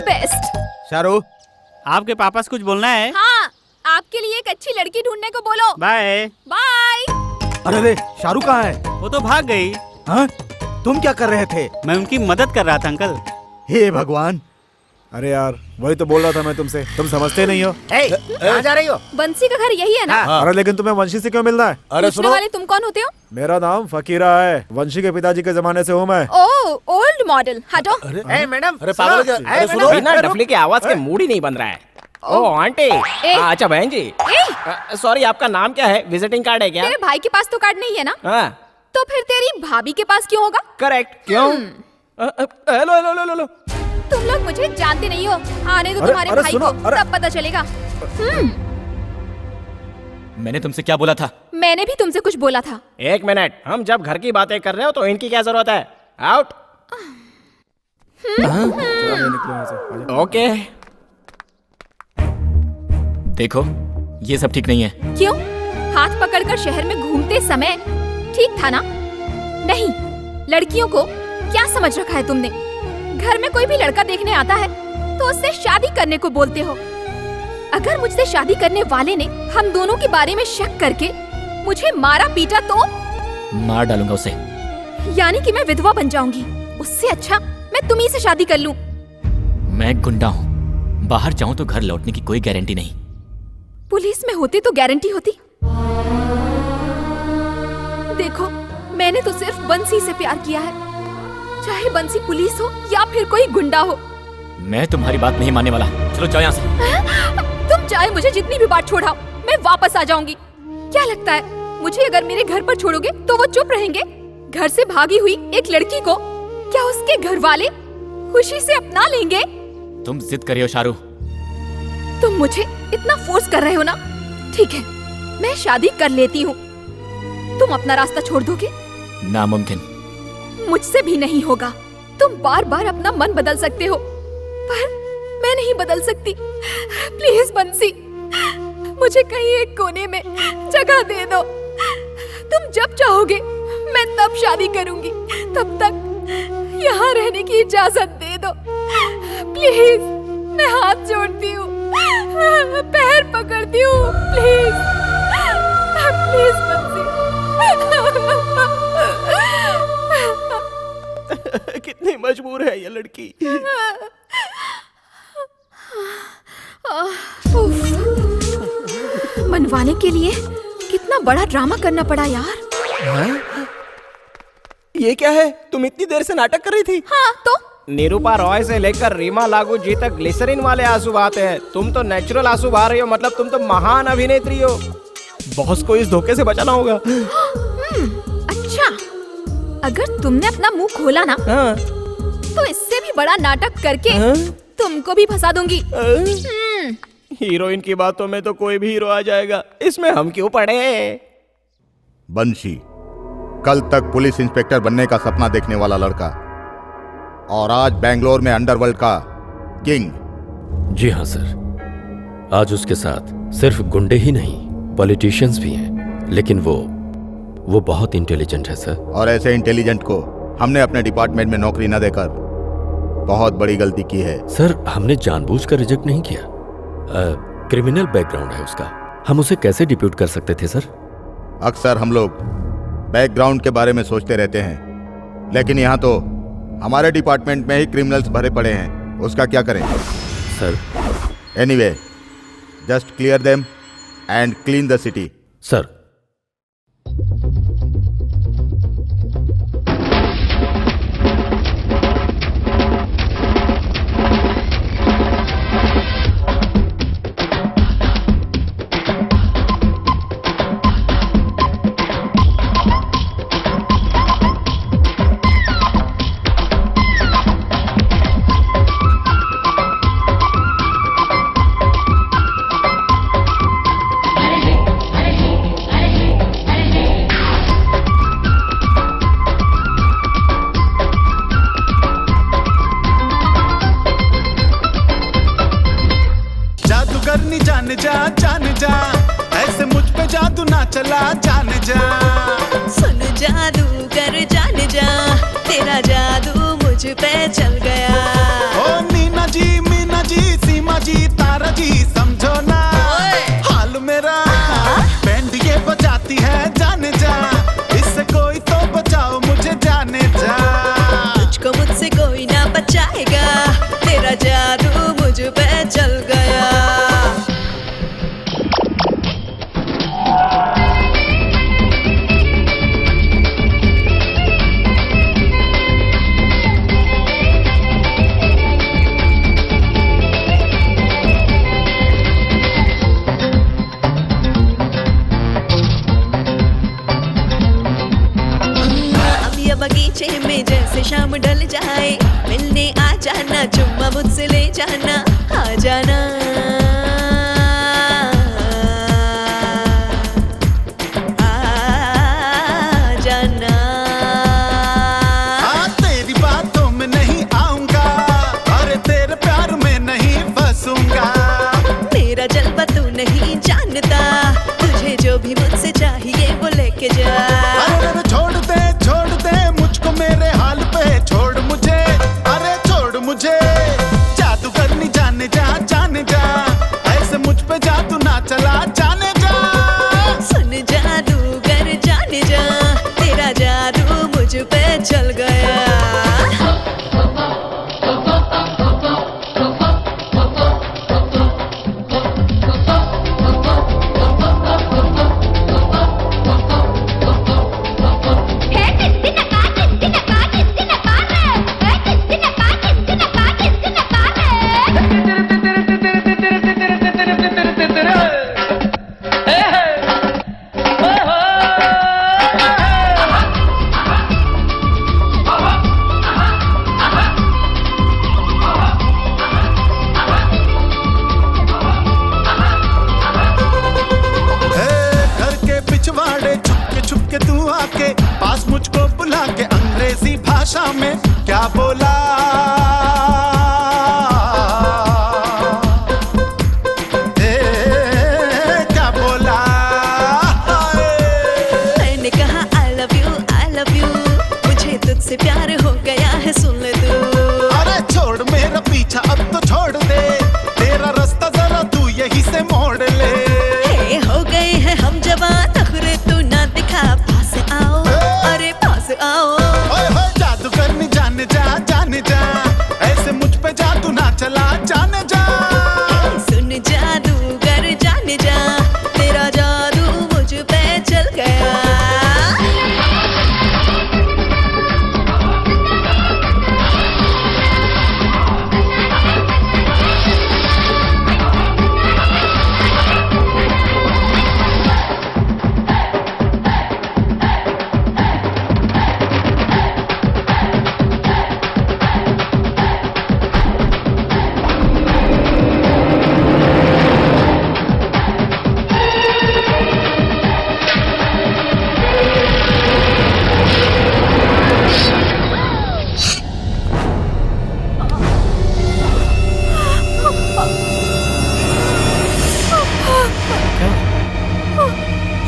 बेस्ट। शारू, आपके पापा से कुछ बोलना है? हाँ, आपके लिए एक अच्छी लड़की ढूंढने को बोलो। Bye bye. अरे शारू कहाँ है? वो तो भाग गई। हाँ? तुम क्या कर रहे थे? मैं उनकी मदद कर रहा था अंकल। हे भगवान। अरे यार, वही तो बोल रहा था मैं तुमसे, तुम समझते नहीं हो। कहाँ जा रही हो? बंसी का घर यही है ना? अरे लेकिन तुम्हें वंशी से क्यों मिलना है? अरे पूछने वाले तुम कौन होते हो? मेरा नाम फकीरा है, वंशी के पिताजी के जमाने से हूँ मैं। ओह, ओल्ड मॉडल। हटो। मैडम, अरे पागल क्या? अरे सुनो, बिना डफली की आवाज के मूड ही नहीं बन रहा है। ओह आंटी। अच्छा बहन जी, सॉरी, आपका नाम क्या है? विजिटिंग कार्ड है क्या? तेरे भाई के पास तो कार्ड नहीं है ना? हाँ। तो फिर तेरी भाभी के पास क्यों होगा? करेक्ट। क्यों? Hello hello hello hello. तुम लोग मुझे जानते नहीं हो। आने दो तुम्हारे भाई को, तब पता चलेगा। मैंने तुमसे क्या बोला था? मैंने भी तुमसे कुछ बोला था। एक मिनट, हम जब घर की बातें कर रहे हो तो इनकी क्या जरूरत है? आउट। ओके। देखो, ये सब ठीक नहीं है। क्यों? हाथ पकड़कर शहर में घूमते समय ठीक था ना? नहीं, लड़कियों को क्या समझ रखा है तुमने? घर में कोई भी लड़का देखने आता है तो उससे शादी करने को बोलते हो। अगर मुझसे शादी करने वाले ने हम दोनों के बारे में शक करके मुझे मारा पीटा तो? मार डालूंगा उसे। यानी कि मैं विधवा बन जाऊंगी। उससे अच्छा मैं तुम्ही से शादी कर लूं। मैं गुंडा हूँ, बाहर जाऊँ तो घर लौटने की कोई गारंटी नहीं। पुलिस में होती तो गारंटी होती। देखो, मैंने तो सिर्फ बंसी से प्यार किया है, चाहे बंसी पुलिस हो या फिर कोई गुंडा हो। मैं तुम्हारी बात नहीं मानने वाला। चलो जाओ यहाँ से। तुम चाहे मुझे जितनी भी बार छोड़ाओ, मैं वापस आ जाऊंगी। क्या लगता है मुझे अगर मेरे घर पर छोड़ोगे तो वो चुप रहेंगे? घर से भागी हुई एक लड़की को क्या उसके घर वाले खुशी से अपना लेंगे? तुम जिद करियो शारू। तुम मुझे इतना फोर्स कर रहे हो ना? ठीक है, मैं शादी कर लेती हूँ। तुम अपना रास्ता छोड़ दोगे? नामुमकिन। मुझसे भी नहीं होगा। तुम बार बार अपना मन बदल सकते हो, पर मैं नहीं बदल सकती। प्लीज बंसी, मुझे कहीं एक कोने में जगह दे दो। तुम जब चाहोगे मैं तब शादी करूंगी। तब तक यहाँ रहने की इजाजत दे दो प्लीज। मैं हाथ जोड़ती हूँ, पैर पकड़ती हूँ, प्लीज प्लीज बंसी। कितनी मजबूर है ये लड़की। मनवाने के लिए कितना बड़ा ड्रामा करना पड़ा यार। ये क्या है? तुम इतनी देर से नाटक कर रही थी? हाँ तो? निरूपा रॉय से लेकर रीमा लागू जी तक ग्लिसरीन वाले आंसू बहाते हैं। तुम तो नेचुरल आंसू बहा रही हो, मतलब तुम तो महान अभिनेत्री हो। बॉस को इस धोखे से बचाना होगा। अच्छा, अगर तुमने अपना मुंह खोला ना तो इससे भी बड़ा नाटक करके तुमको भी फंसा दूंगी। हीरोइन की बातों में तो कोई भी हीरो आ जाएगा, इसमें हम क्यों पड़े? बंशी, कल तक पुलिस इंस्पेक्टर बनने का सपना देखने वाला लड़का और आज बेंगलोर में अंडरवर्ल्ड का किंग। जी हाँ सर, आज उसके साथ सिर्फ गुंडे ही नहीं पॉलिटिशियंस भी हैं, लेकिन वो बहुत इंटेलिजेंट है सर। और ऐसे इंटेलिजेंट को हमने अपने डिपार्टमेंट में नौकरी न देकर बहुत बड़ी गलती की है। सर, हमने जानबूझकर रिजेक्ट नहीं किया। क्रिमिनल बैकग्राउंड है उसका, हम उसे कैसे डिप्यूट कर सकते थे सर? अक्सर हम लोग बैकग्राउंड के बारे में सोचते रहते हैं, लेकिन यहाँ तो हमारे डिपार्टमेंट में ही क्रिमिनल्स भरे पड़े हैं, उसका क्या करें sir? Anyway, just clear them and clean the city. Sir.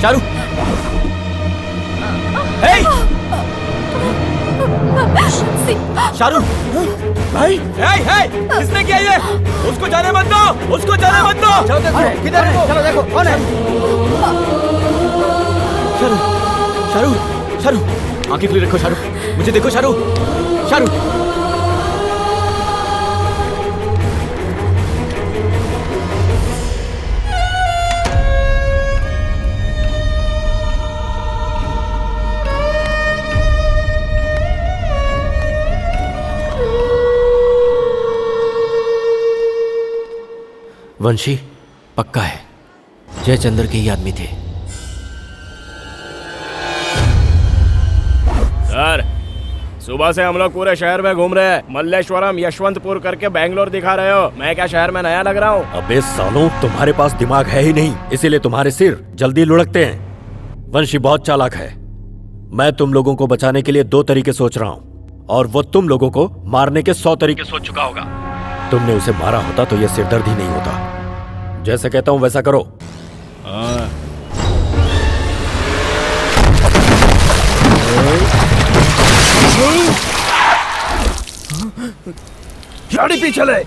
Sharu, hey! Sharu, भाई, किसने किया ये? उसको जाने मत दो, उसको जाने मत दो। चलो देखो, किधर है? चलो देखो, कौन है? शारू, शारू, शारू, आंखें खुली रखो शारू, मुझे देखो शारू, शारू। वंशी पक्का है जयचंद्र के ही आदमी थे। सर, सुबह से हम लोग पूरे शहर में घूम रहे हैं। मल्लेश्वरम, यशवंतपुर करके बैंगलोर दिखा रहे हो। मैं क्या शहर में नया लग रहा हूँ? अबे सालों, तुम्हारे पास दिमाग है ही नहीं, इसीलिए तुम्हारे सिर जल्दी लुढ़कते हैं। वंशी बहुत चालाक है। मैं तुम लोगों को बचाने के लिए 2 तरीके सोच रहा हूँ और वो तुम लोगों को मारने के 100 तरीके सोच चुका होगा। तुमने उसे मारा होता तो यह सिरदर्द ही नहीं होता। जैसे कहता हूं वैसा करो। गाड़ी पीछे ले।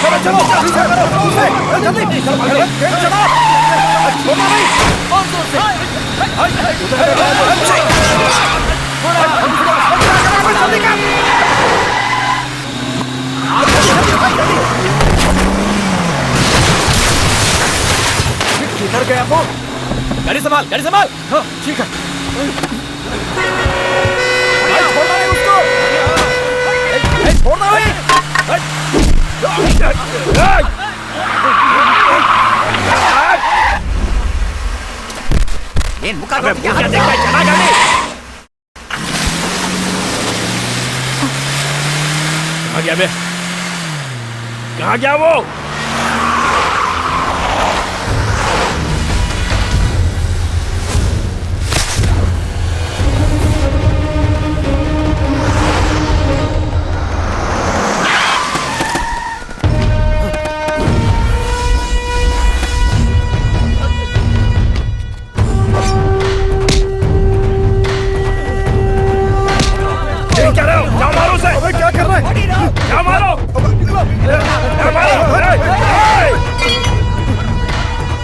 चलो चलो जल्दी चलो। किधर गया वो? गाड़ी संभाल, गाड़ी संभाल। हाँ, ठीक है। छोड़ना नहीं उसको। छोड़ना नहीं। ये मुका दो। क्या देखता है? चला गाड़ी। कहाँ गया बे? कहाँ गया वो?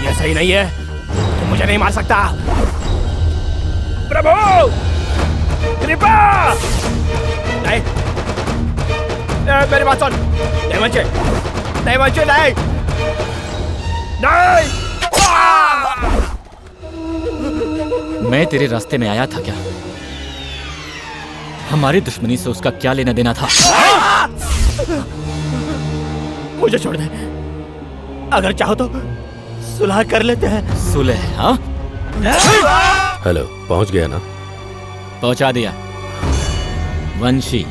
ये सही नहीं है, तुम मुझे नहीं मार सकता। प्रभु, कृपा! नहीं, मेरी बात सुन। नहीं, मैं तेरे रास्ते में आया था क्या? हमारी दुश्मनी से उसका क्या लेना देना था? मुझे छोड़ दे, अगर चाहो तो सुलह कर लेते हैं। सुलह? हाँ? हेलो, पहुंच गया ना? पहुंचा दिया। वंशी,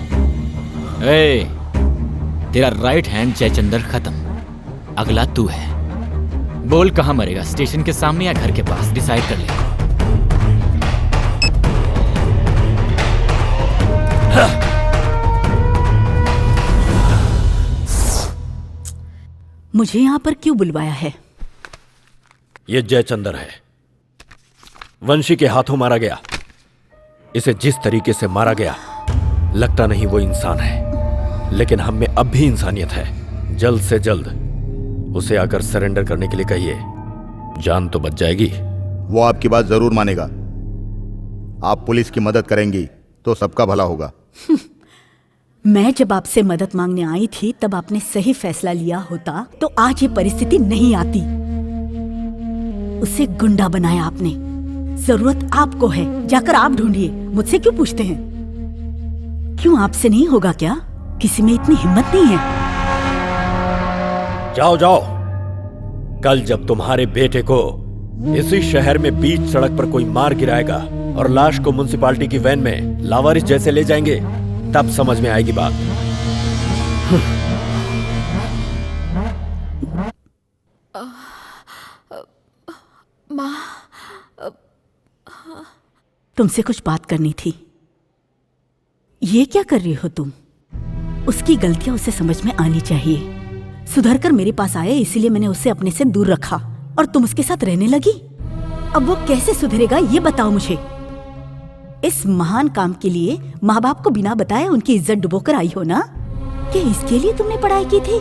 ए, तेरा राइट हैंड जयचंद्र खत्म। अगला तू है। बोल कहाँ मरेगा, स्टेशन के सामने या घर के पास? डिसाइड कर ले। मुझे यहाँ पर क्यों बुलवाया है? ये जयचंद्र है, वंशी के हाथों मारा गया। इसे जिस तरीके से मारा गया, लगता नहीं वो इंसान है, लेकिन हम में अब भी इंसानियत है। जल्द से जल्द उसे आकर सरेंडर करने के लिए कहिए, जान तो बच जाएगी। वो आपकी बात जरूर मानेगा। आप पुलिस की मदद करेंगी तो सबका भला होगा। मैं जब आपसे मदद मांगने आई थी तब आपने सही फैसला लिया होता तो आज ये परिस्थिति नहीं आती। उसे गुंडा बनाया आपने। जरूरत आपको है, जाकर आप ढूंढिए, मुझसे क्यों पूछते हैं? क्यों आपसे नहीं होगा क्या? किसी में इतनी हिम्मत नहीं है? जाओ जाओ, कल जब तुम्हारे बेटे को इसी शहर में बीच सड़क पर कोई मार गिराएगा और लाश को म्युनिसिपालिटी की वैन में लावारिस जैसे ले जाएंगे, तब समझ में आएगी बात। माँ, तुमसे कुछ बात करनी थी। ये क्या कर रही हो तुम? उसकी गलतियां उसे समझ में आनी चाहिए। सुधर कर मेरे पास आया, इसीलिए मैंने उसे अपने से दूर रखा और तुम उसके साथ रहने लगी। अब वो कैसे सुधरेगा ये बताओ मुझे। इस महान काम के लिए माँ बाप को बिना बताए उनकी इज्जत डुबोकर आई हो ना? क्या इसके लिए तुमने पढ़ाई की थी?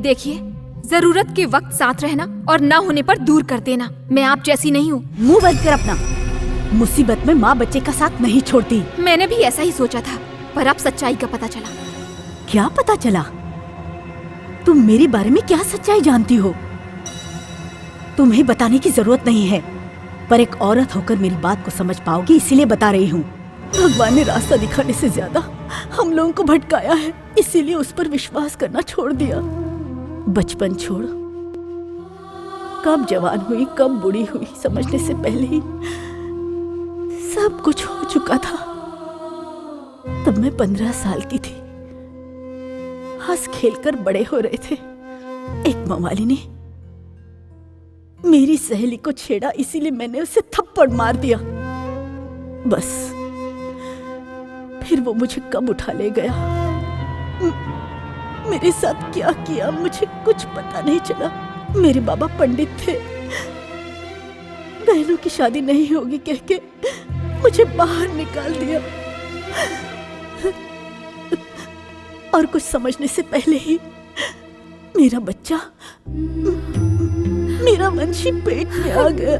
देखिए, जरूरत के वक्त साथ रहना और ना होने पर दूर कर देना। मैं आप जैसी नहीं हूँ। मुंह बंद कर अपना। मुसीबत में माँ बच्चे का साथ नहीं छोड़ती। मैंने भी ऐसा ही सोचा था, पर अब सच्चाई का पता चला। क्या पता चला? तुम मेरे बारे में क्या सच्चाई जानती हो? तुम्हें बताने की जरूरत नहीं है, पर एक औरत होकर मेरी बात को समझ पाओगी इसीलिए बता रही हूँ। भगवान ने रास्ता दिखाने से ज्यादा हम लोगों को भटकाया है, इसीलिए उस पर विश्वास करना छोड़ दिया। बचपन छोड़, कब जवान हुई कब बूढ़ी हुई समझने से पहले ही सब कुछ हो चुका था। तब मैं 15 साल की थी। हंस खेलकर बड़े हो रहे थे। एक मवाली ने मेरी सहेली को छेड़ा, इसीलिए मैंने उसे थप्पड़ मार दिया। बस फिर वो मुझे कब उठा ले गया, मेरे साथ क्या किया मुझे कुछ पता नहीं चला। मेरे बाबा पंडित थे। बहनों की शादी नहीं होगी कह के मुझे बाहर निकाल दिया और कुछ समझने से पहले ही मेरा बच्चा, मेरा वंशी पेट में आ गया।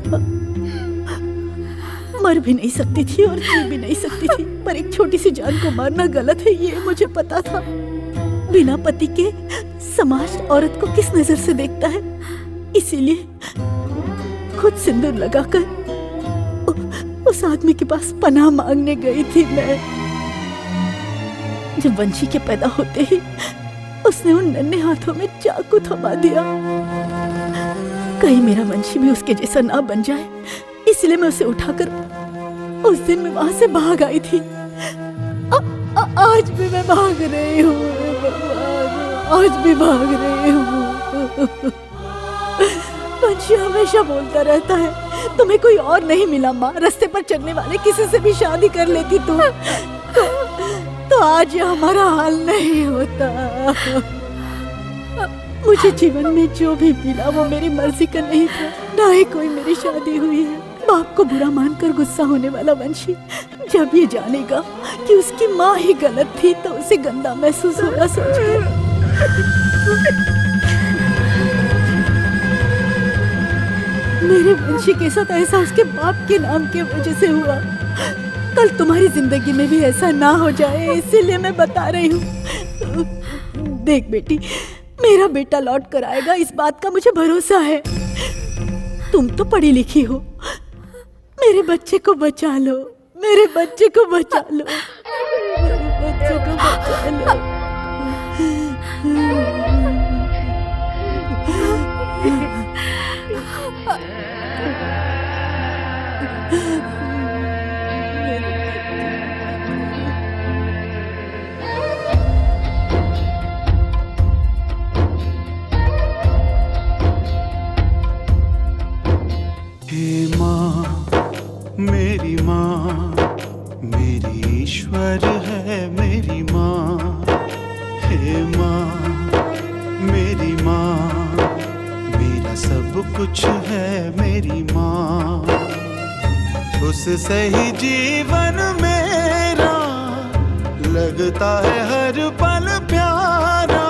मर भी नहीं सकती थी और जी भी नहीं सकती थी, पर एक छोटी सी जान को मारना गलत है ये मुझे पता था। बिना पति के समाज औरत को किस नजर से देखता है, इसीलिए खुद सिंदूर लगाकर उस आदमी के पास पनाह मांगने गई थी मैं। जब वंशी के पैदा होते ही उसने उन नन्हे हाथों में चाकू थमा दिया। कहीं मेरा वंशी भी उसके जैसा ना बन जाए, इसलिए मैं उसे उठाकर उस दिन मैं वहां से भाग आई थी। आज भी मैं भाग रही हूँ, आज भी भाग रही हूँ। वंशी हमेशा बोलता रहता है तुम्हें कोई और नहीं मिला माँ, रास्ते पर चलने वाले किसी से भी शादी कर लेती तू तो आज ये हमारा हाल नहीं होता। मुझे जीवन में जो भी मिला वो मेरी मर्जी का नहीं था, ना ही कोई मेरी शादी हुई है। बाप को बुरा मानकर गुस्सा होने वाला वंशी जब ये जानेगा कि उसकी माँ ही गलत थी तो उसे गंदा महसूस होगा सोचकर। मेरे वंशी के साथ ऐसा उसके बाप के नाम की वजह से हुआ। कल तुम्हारी जिंदगी में भी ऐसा ना हो जाए, इसीलिए मैं बता रही हूँ। देख बेटी, मेरा बेटा लौट कर आएगा, इस बात का मुझे भरोसा है। तुम तो पढ़ी लिखी हो, मेरे बच्चे को बचा लो, मेरे बच्चे को बचा लो, मेरे बच्चे को बचा लो। हे माँ, मेरी माँ, मेरी ईश्वर है मेरी माँ। हे माँ, मेरी माँ, मेरा सब कुछ है मेरी माँ। उससे ही जीवन मेरा लगता है हर पल प्यारा।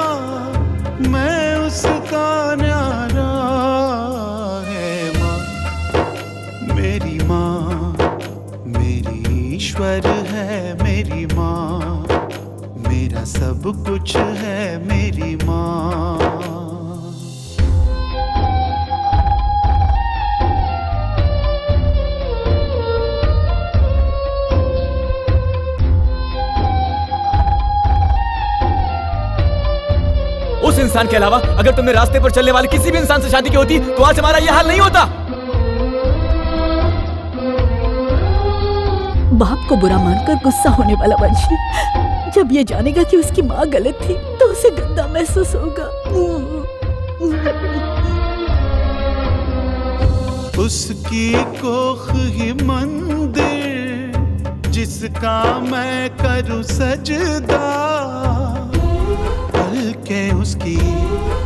मैं उसका न्यारा। मेरी माँ, मेरी ईश्वर है मेरी माँ। मेरा सब कुछ है मेरी माँ। उस इंसान के अलावा अगर तुमने रास्ते पर चलने वाले किसी भी इंसान से शादी की होती तो आज हमारा यह हाल नहीं होता। बाप को बुरा मानकर गुस्सा होने वाला वंशी जब ये जानेगा कि उसकी माँ गलत थी तो उसे गंदा महसूस होगा। उसकी कोख ही मंदिर जिसका मैं करूं सजदा। पल के उसकी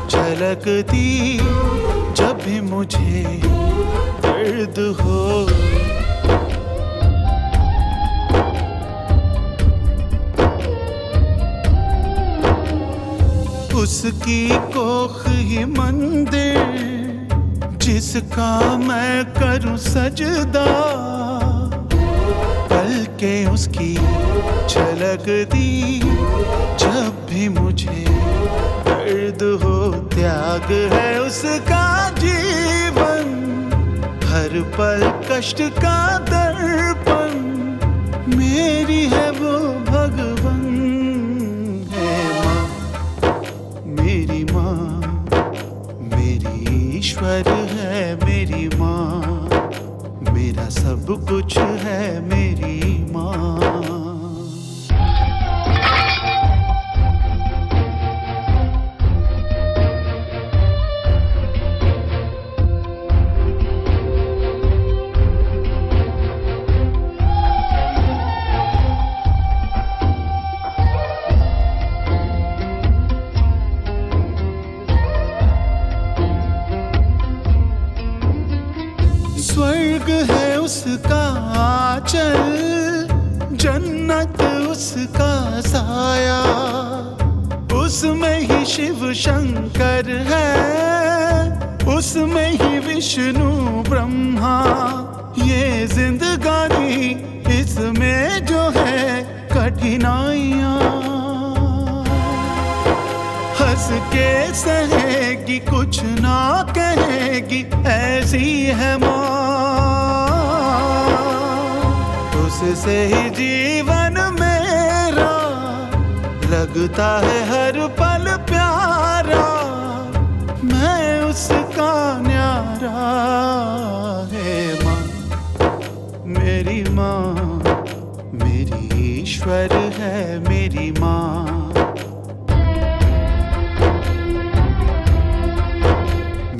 झलकती जब भी मुझे दर्द हो। उसकी कोख ही मंदिर जिसका मैं करूं सजदा, पल के उसकी झलकती जब भी मुझे दर्द हो। त्याग है उसका जीवन, हर पल कष्ट का दर्पण, मेरी है वो भगवन है माँ, मेरी माँ, मेरी ईश्वर है मेरी माँ, मेरा सब कुछ है मेरी माँ। स्वर्ग है उसका आंचल, जन्नत उसका साया, उसमें ही शिव शंकर है, उसमें ही विष्णु ब्रह्मा। ये जिंदगानी इसमें जो है कठिनाइयाँ, हंस के सहेगी कुछ ना कहेगी, ऐसी है माँ। उससे ही जीवन मेरा लगता है हर पल प्यारा, मैं उसका न्यारा है माँ, मेरी माँ, मेरी ईश्वर है मेरी माँ।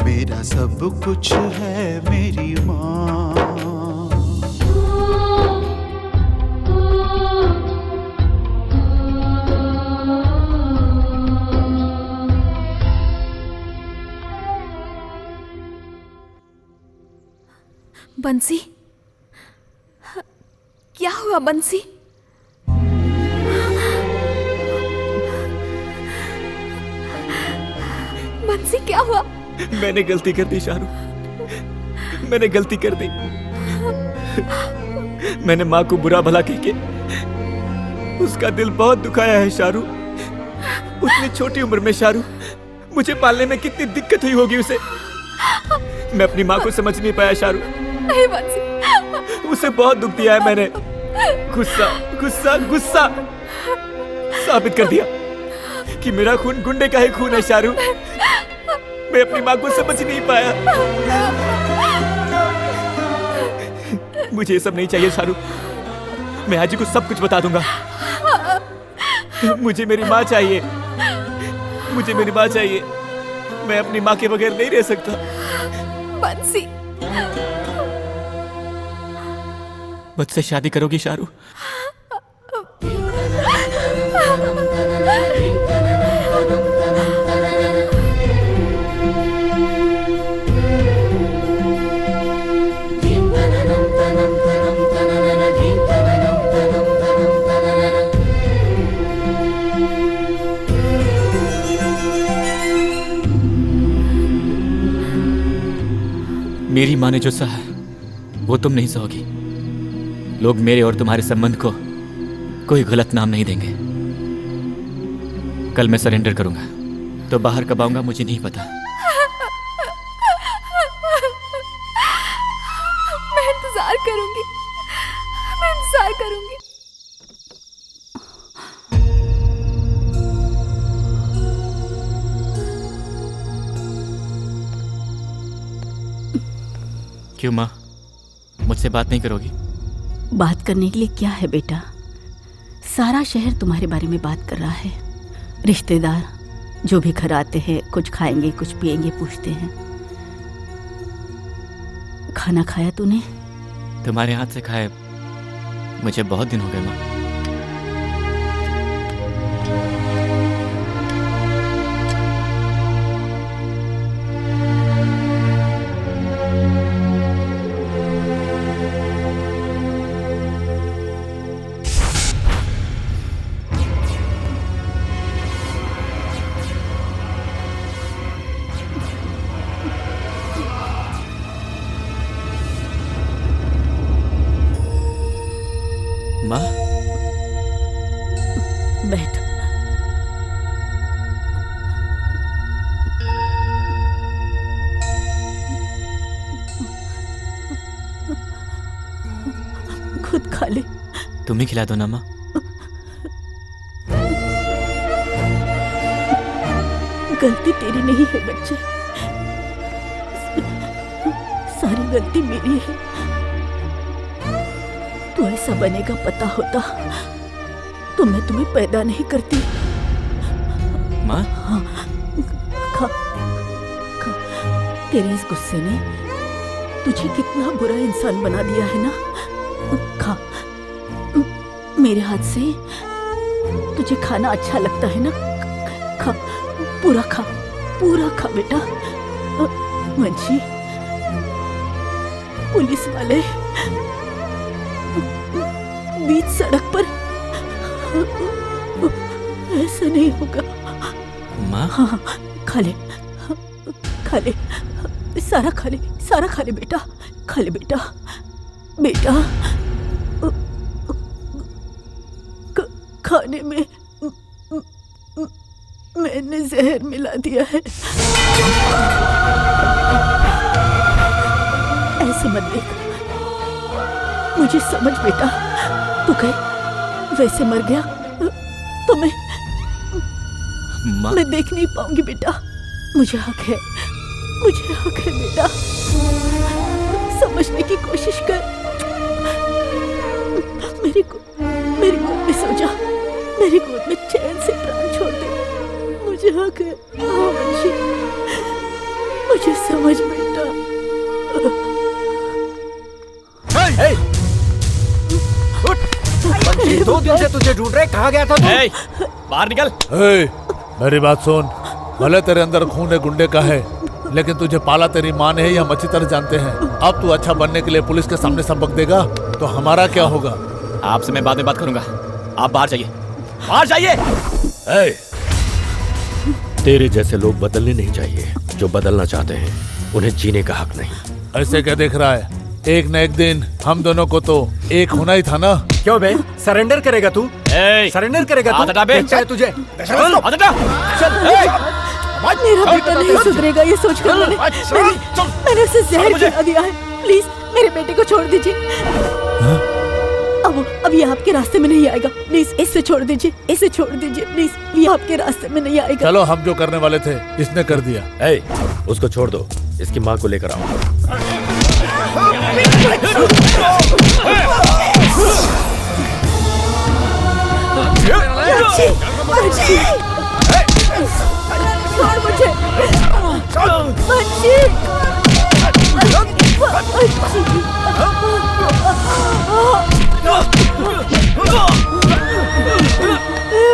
मेरा सब कुछ है मेरी माँ। बंसी, क्या हुआ बंसी? बंसी क्या हुआ? मैंने गलती कर दी शारू, मैंने गलती कर दी। मैंने माँ को बुरा भला कह के उसका दिल बहुत दुखाया है शारू। उतनी छोटी उम्र में शारू, मुझे पालने में कितनी दिक्कत हुई होगी उसे। मैं अपनी माँ को समझ नहीं पाया शारू। नहीं बंसी, उसे बहुत दुख दिया है मैंने। गुस्सा गुस्सा गुस्सा साबित कर दिया कि मेरा खून गुंडे का ही खून है शारू। मैं अपनी माँ को समझ नहीं पाया। मुझे ये सब नहीं चाहिए शारू। मैं हाजी को सब कुछ बता दूंगा। मुझे मेरी माँ चाहिए, मुझे मेरी माँ चाहिए। मैं अपनी माँ के बगैर नहीं रह सकता। बंसी, मुझसे शादी करोगी शारू? मेरी माँ ने जो सहा वो तुम नहीं सहोगी। लोग मेरे और तुम्हारे संबंध को कोई गलत नाम नहीं देंगे। कल मैं सरेंडर करूंगा, तो बाहर कब आऊंगा मुझे नहीं पता। मैं इंतजार करूंगी, मैं इंतजार करूंगी। क्यों माँ, मुझसे बात नहीं करोगी? बात करने के लिए क्या है बेटा? सारा शहर तुम्हारे बारे में बात कर रहा है। रिश्तेदार जो भी घर आते हैं, कुछ खाएंगे कुछ पिएंगे पूछते हैं। खाना खाया तूने? तुम्हारे हाथ से खाए मुझे बहुत दिन हो गए माँ। खा ले। तुम ही खिला दो ना माँ। गलती तेरी नहीं है बच्चे, सारी गलती मेरी है। तू ऐसा बनेगा पता होता तो मैं तुम्हें पैदा नहीं करती। माँ? हाँ, खा, खा। तेरे इस गुस्से ने तुझे कितना बुरा इंसान बना दिया है ना। खा, मेरे हाथ से तुझे खाना अच्छा लगता है ना। खा, पूरा खा, पूरा खा बेटा। वंशी, पुलिस वाले बीच सड़क पर, ऐसा नहीं होगा। माँ? हाँ, खा ले, खा ले, सारा खा ले, सारा खा ले बेटा, खा ले बेटा, बेटा। खाने में मैंने जहर मिला दिया है। ऐसे मत देख, मुझे समझ बेटा। तू कहे वैसे मर गया तो मैं देख नहीं पाऊंगी बेटा। मुझे हक है, मुझे हक है बेटा। समझने की कोशिश कर। मेरी गोद में सो जा, मेरी गोद में चैन से प्राण छोड़ दे। मुझे हक है। वंशी, मुझे समझ बेटा। वंशी, 2 दिन से तुझे ढूंढ रहे, कहाँ गया था तू? बाहर निकल। मेरी बात सुन, भले तेरे अंदर खून गुंडे का है, लेकिन तुझे पाला तेरी माँ ने है, हम अच्छी तरह जानते हैं। अब तू अच्छा बनने के लिए पुलिस के सामने सबक देगा तो हमारा क्या होगा? आपसे मैं बाद में बात करूंगा, आप बाहर जाइए, बाहर जाइए। तेरे जैसे लोग बदलने नहीं चाहिए, जो बदलना चाहते हैं उन्हें जीने का हक नहीं। ऐसे क्या देख रहा है? एक न एक दिन हम दोनों को तो एक होना ही था ना। क्यों बे, सरेंडर करेगा तू? सरेंडर करेगा तू? है तुझे? मेरा बेटा नहीं सुधरेगा, ये सोचकर मैंने उसे जहर खिला दिया है। प्लीज मेरे बेटे को छोड़ दीजिए। अब ये आपके रास्ते में नहीं आएगा। प्लीज इसे छोड़ दीजिए, इसे छोड़ दीजिए प्लीज। ये आपके रास्ते में नहीं आएगा। चलो, हम जो करने वाले थे इसने कर दिया। उसको छोड़ दो, इसकी माँ को लेकर आओ। छोड़ मुझे।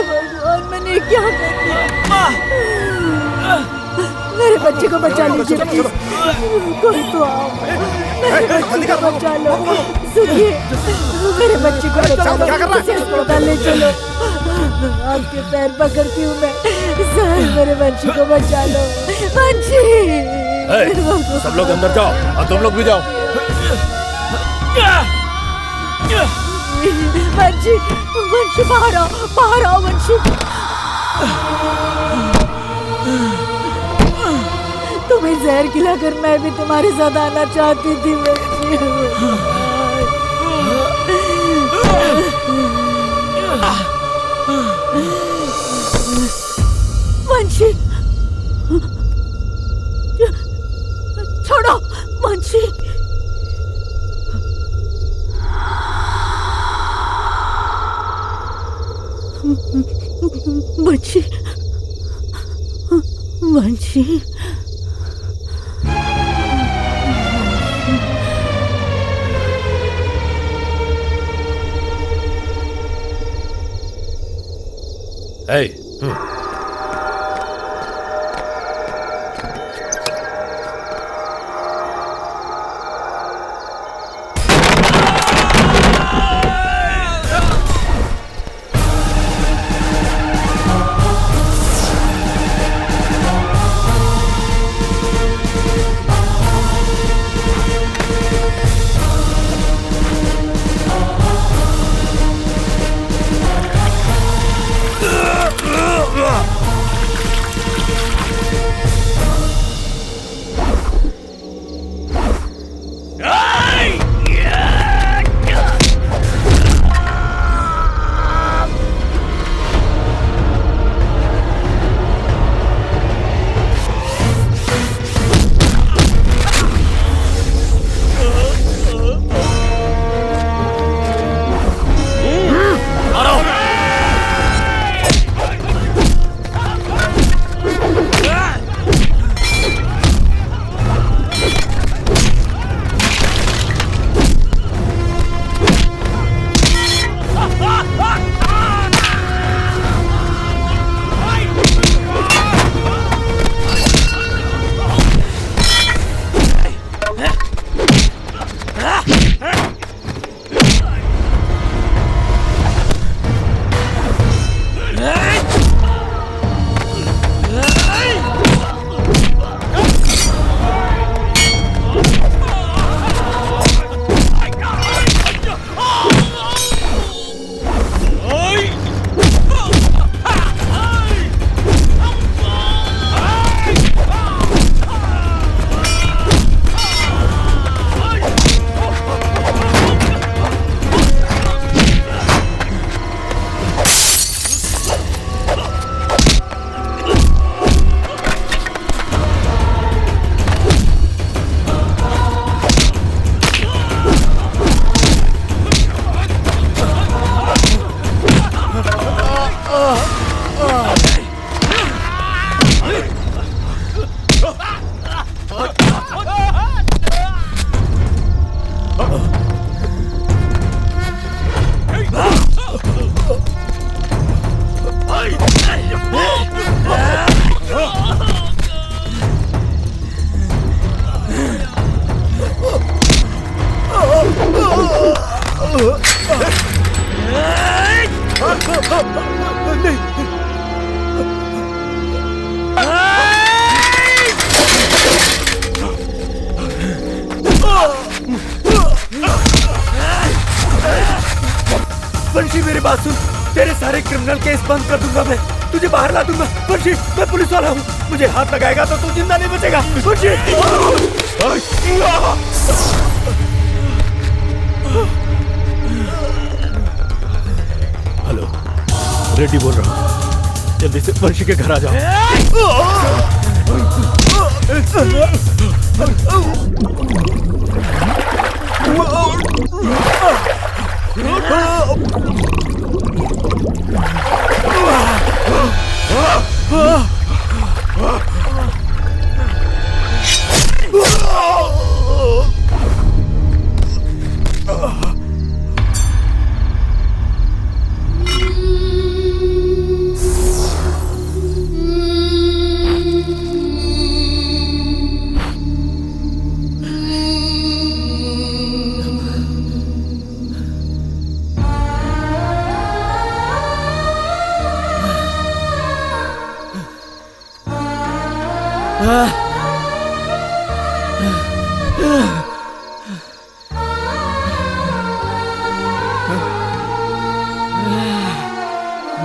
भगवान, मैंने क्या कर दिया? मेरे बच्चे को बचा लीजिए प्लीज। कोई तो आओ, मेरे बच्चे को बचा लो। सुनिए, मेरे बच्चे को बचा लो, इसे अस्पताल ले चलो। आपके पैर पकड़ती हूँ मैं। सर, मेरे बच्चे को बचा लो। बच्ची, सब लोग अंदर जाओ और तुम लोग भी जाओ। वंशी, वंशी बाहर आओ, बाहर आओ वंशी। तुम्हें जहर खिलाकर मैं भी तुम्हारे साथ आना चाहती थी वंशी। वंशी, छोड़ो वंशी। वंशी, वंशी, वंशी मेरी बात सुन, तेरे सारे क्रिमिनल केस बंद कर दूंगा मैं, तुझे बाहर ला दूंगा। वंशी मैं पुलिस वाला हूँ, मुझे हाथ लगाएगा तो तू जिंदा नहीं बचेगा। वंशी हेलो, रेड्डी बोल रहा हूँ, जल्दी से वंशी के घर आ जाओ।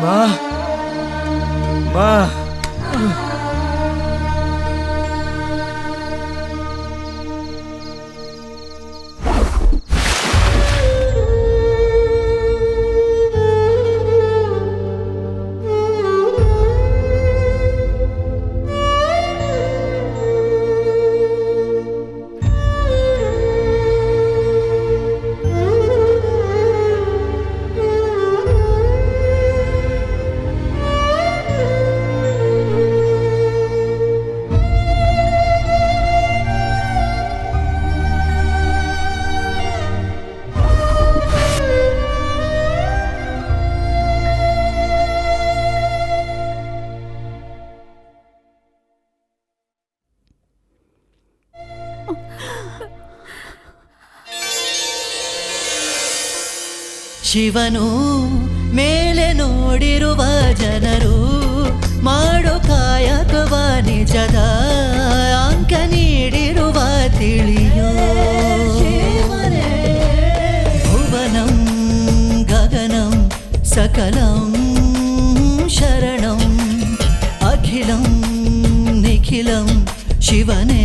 माँ, माँ, ಶಿವನು ಮೇಲೆ ನೋಡಿರುವ ಜನರು ಮಾಡೋ ಕಾಯಕವ ನಿಜದ ಅಂಕ ನೀಡಿರುವ ತಿಳಿಯೋ ಭುವನಂ ಗಗನಂ ಸಕಲಂ ಶರಣಂ ಅಖಿಲಂ ನಿಖಿಲಂ ಶಿವನೇ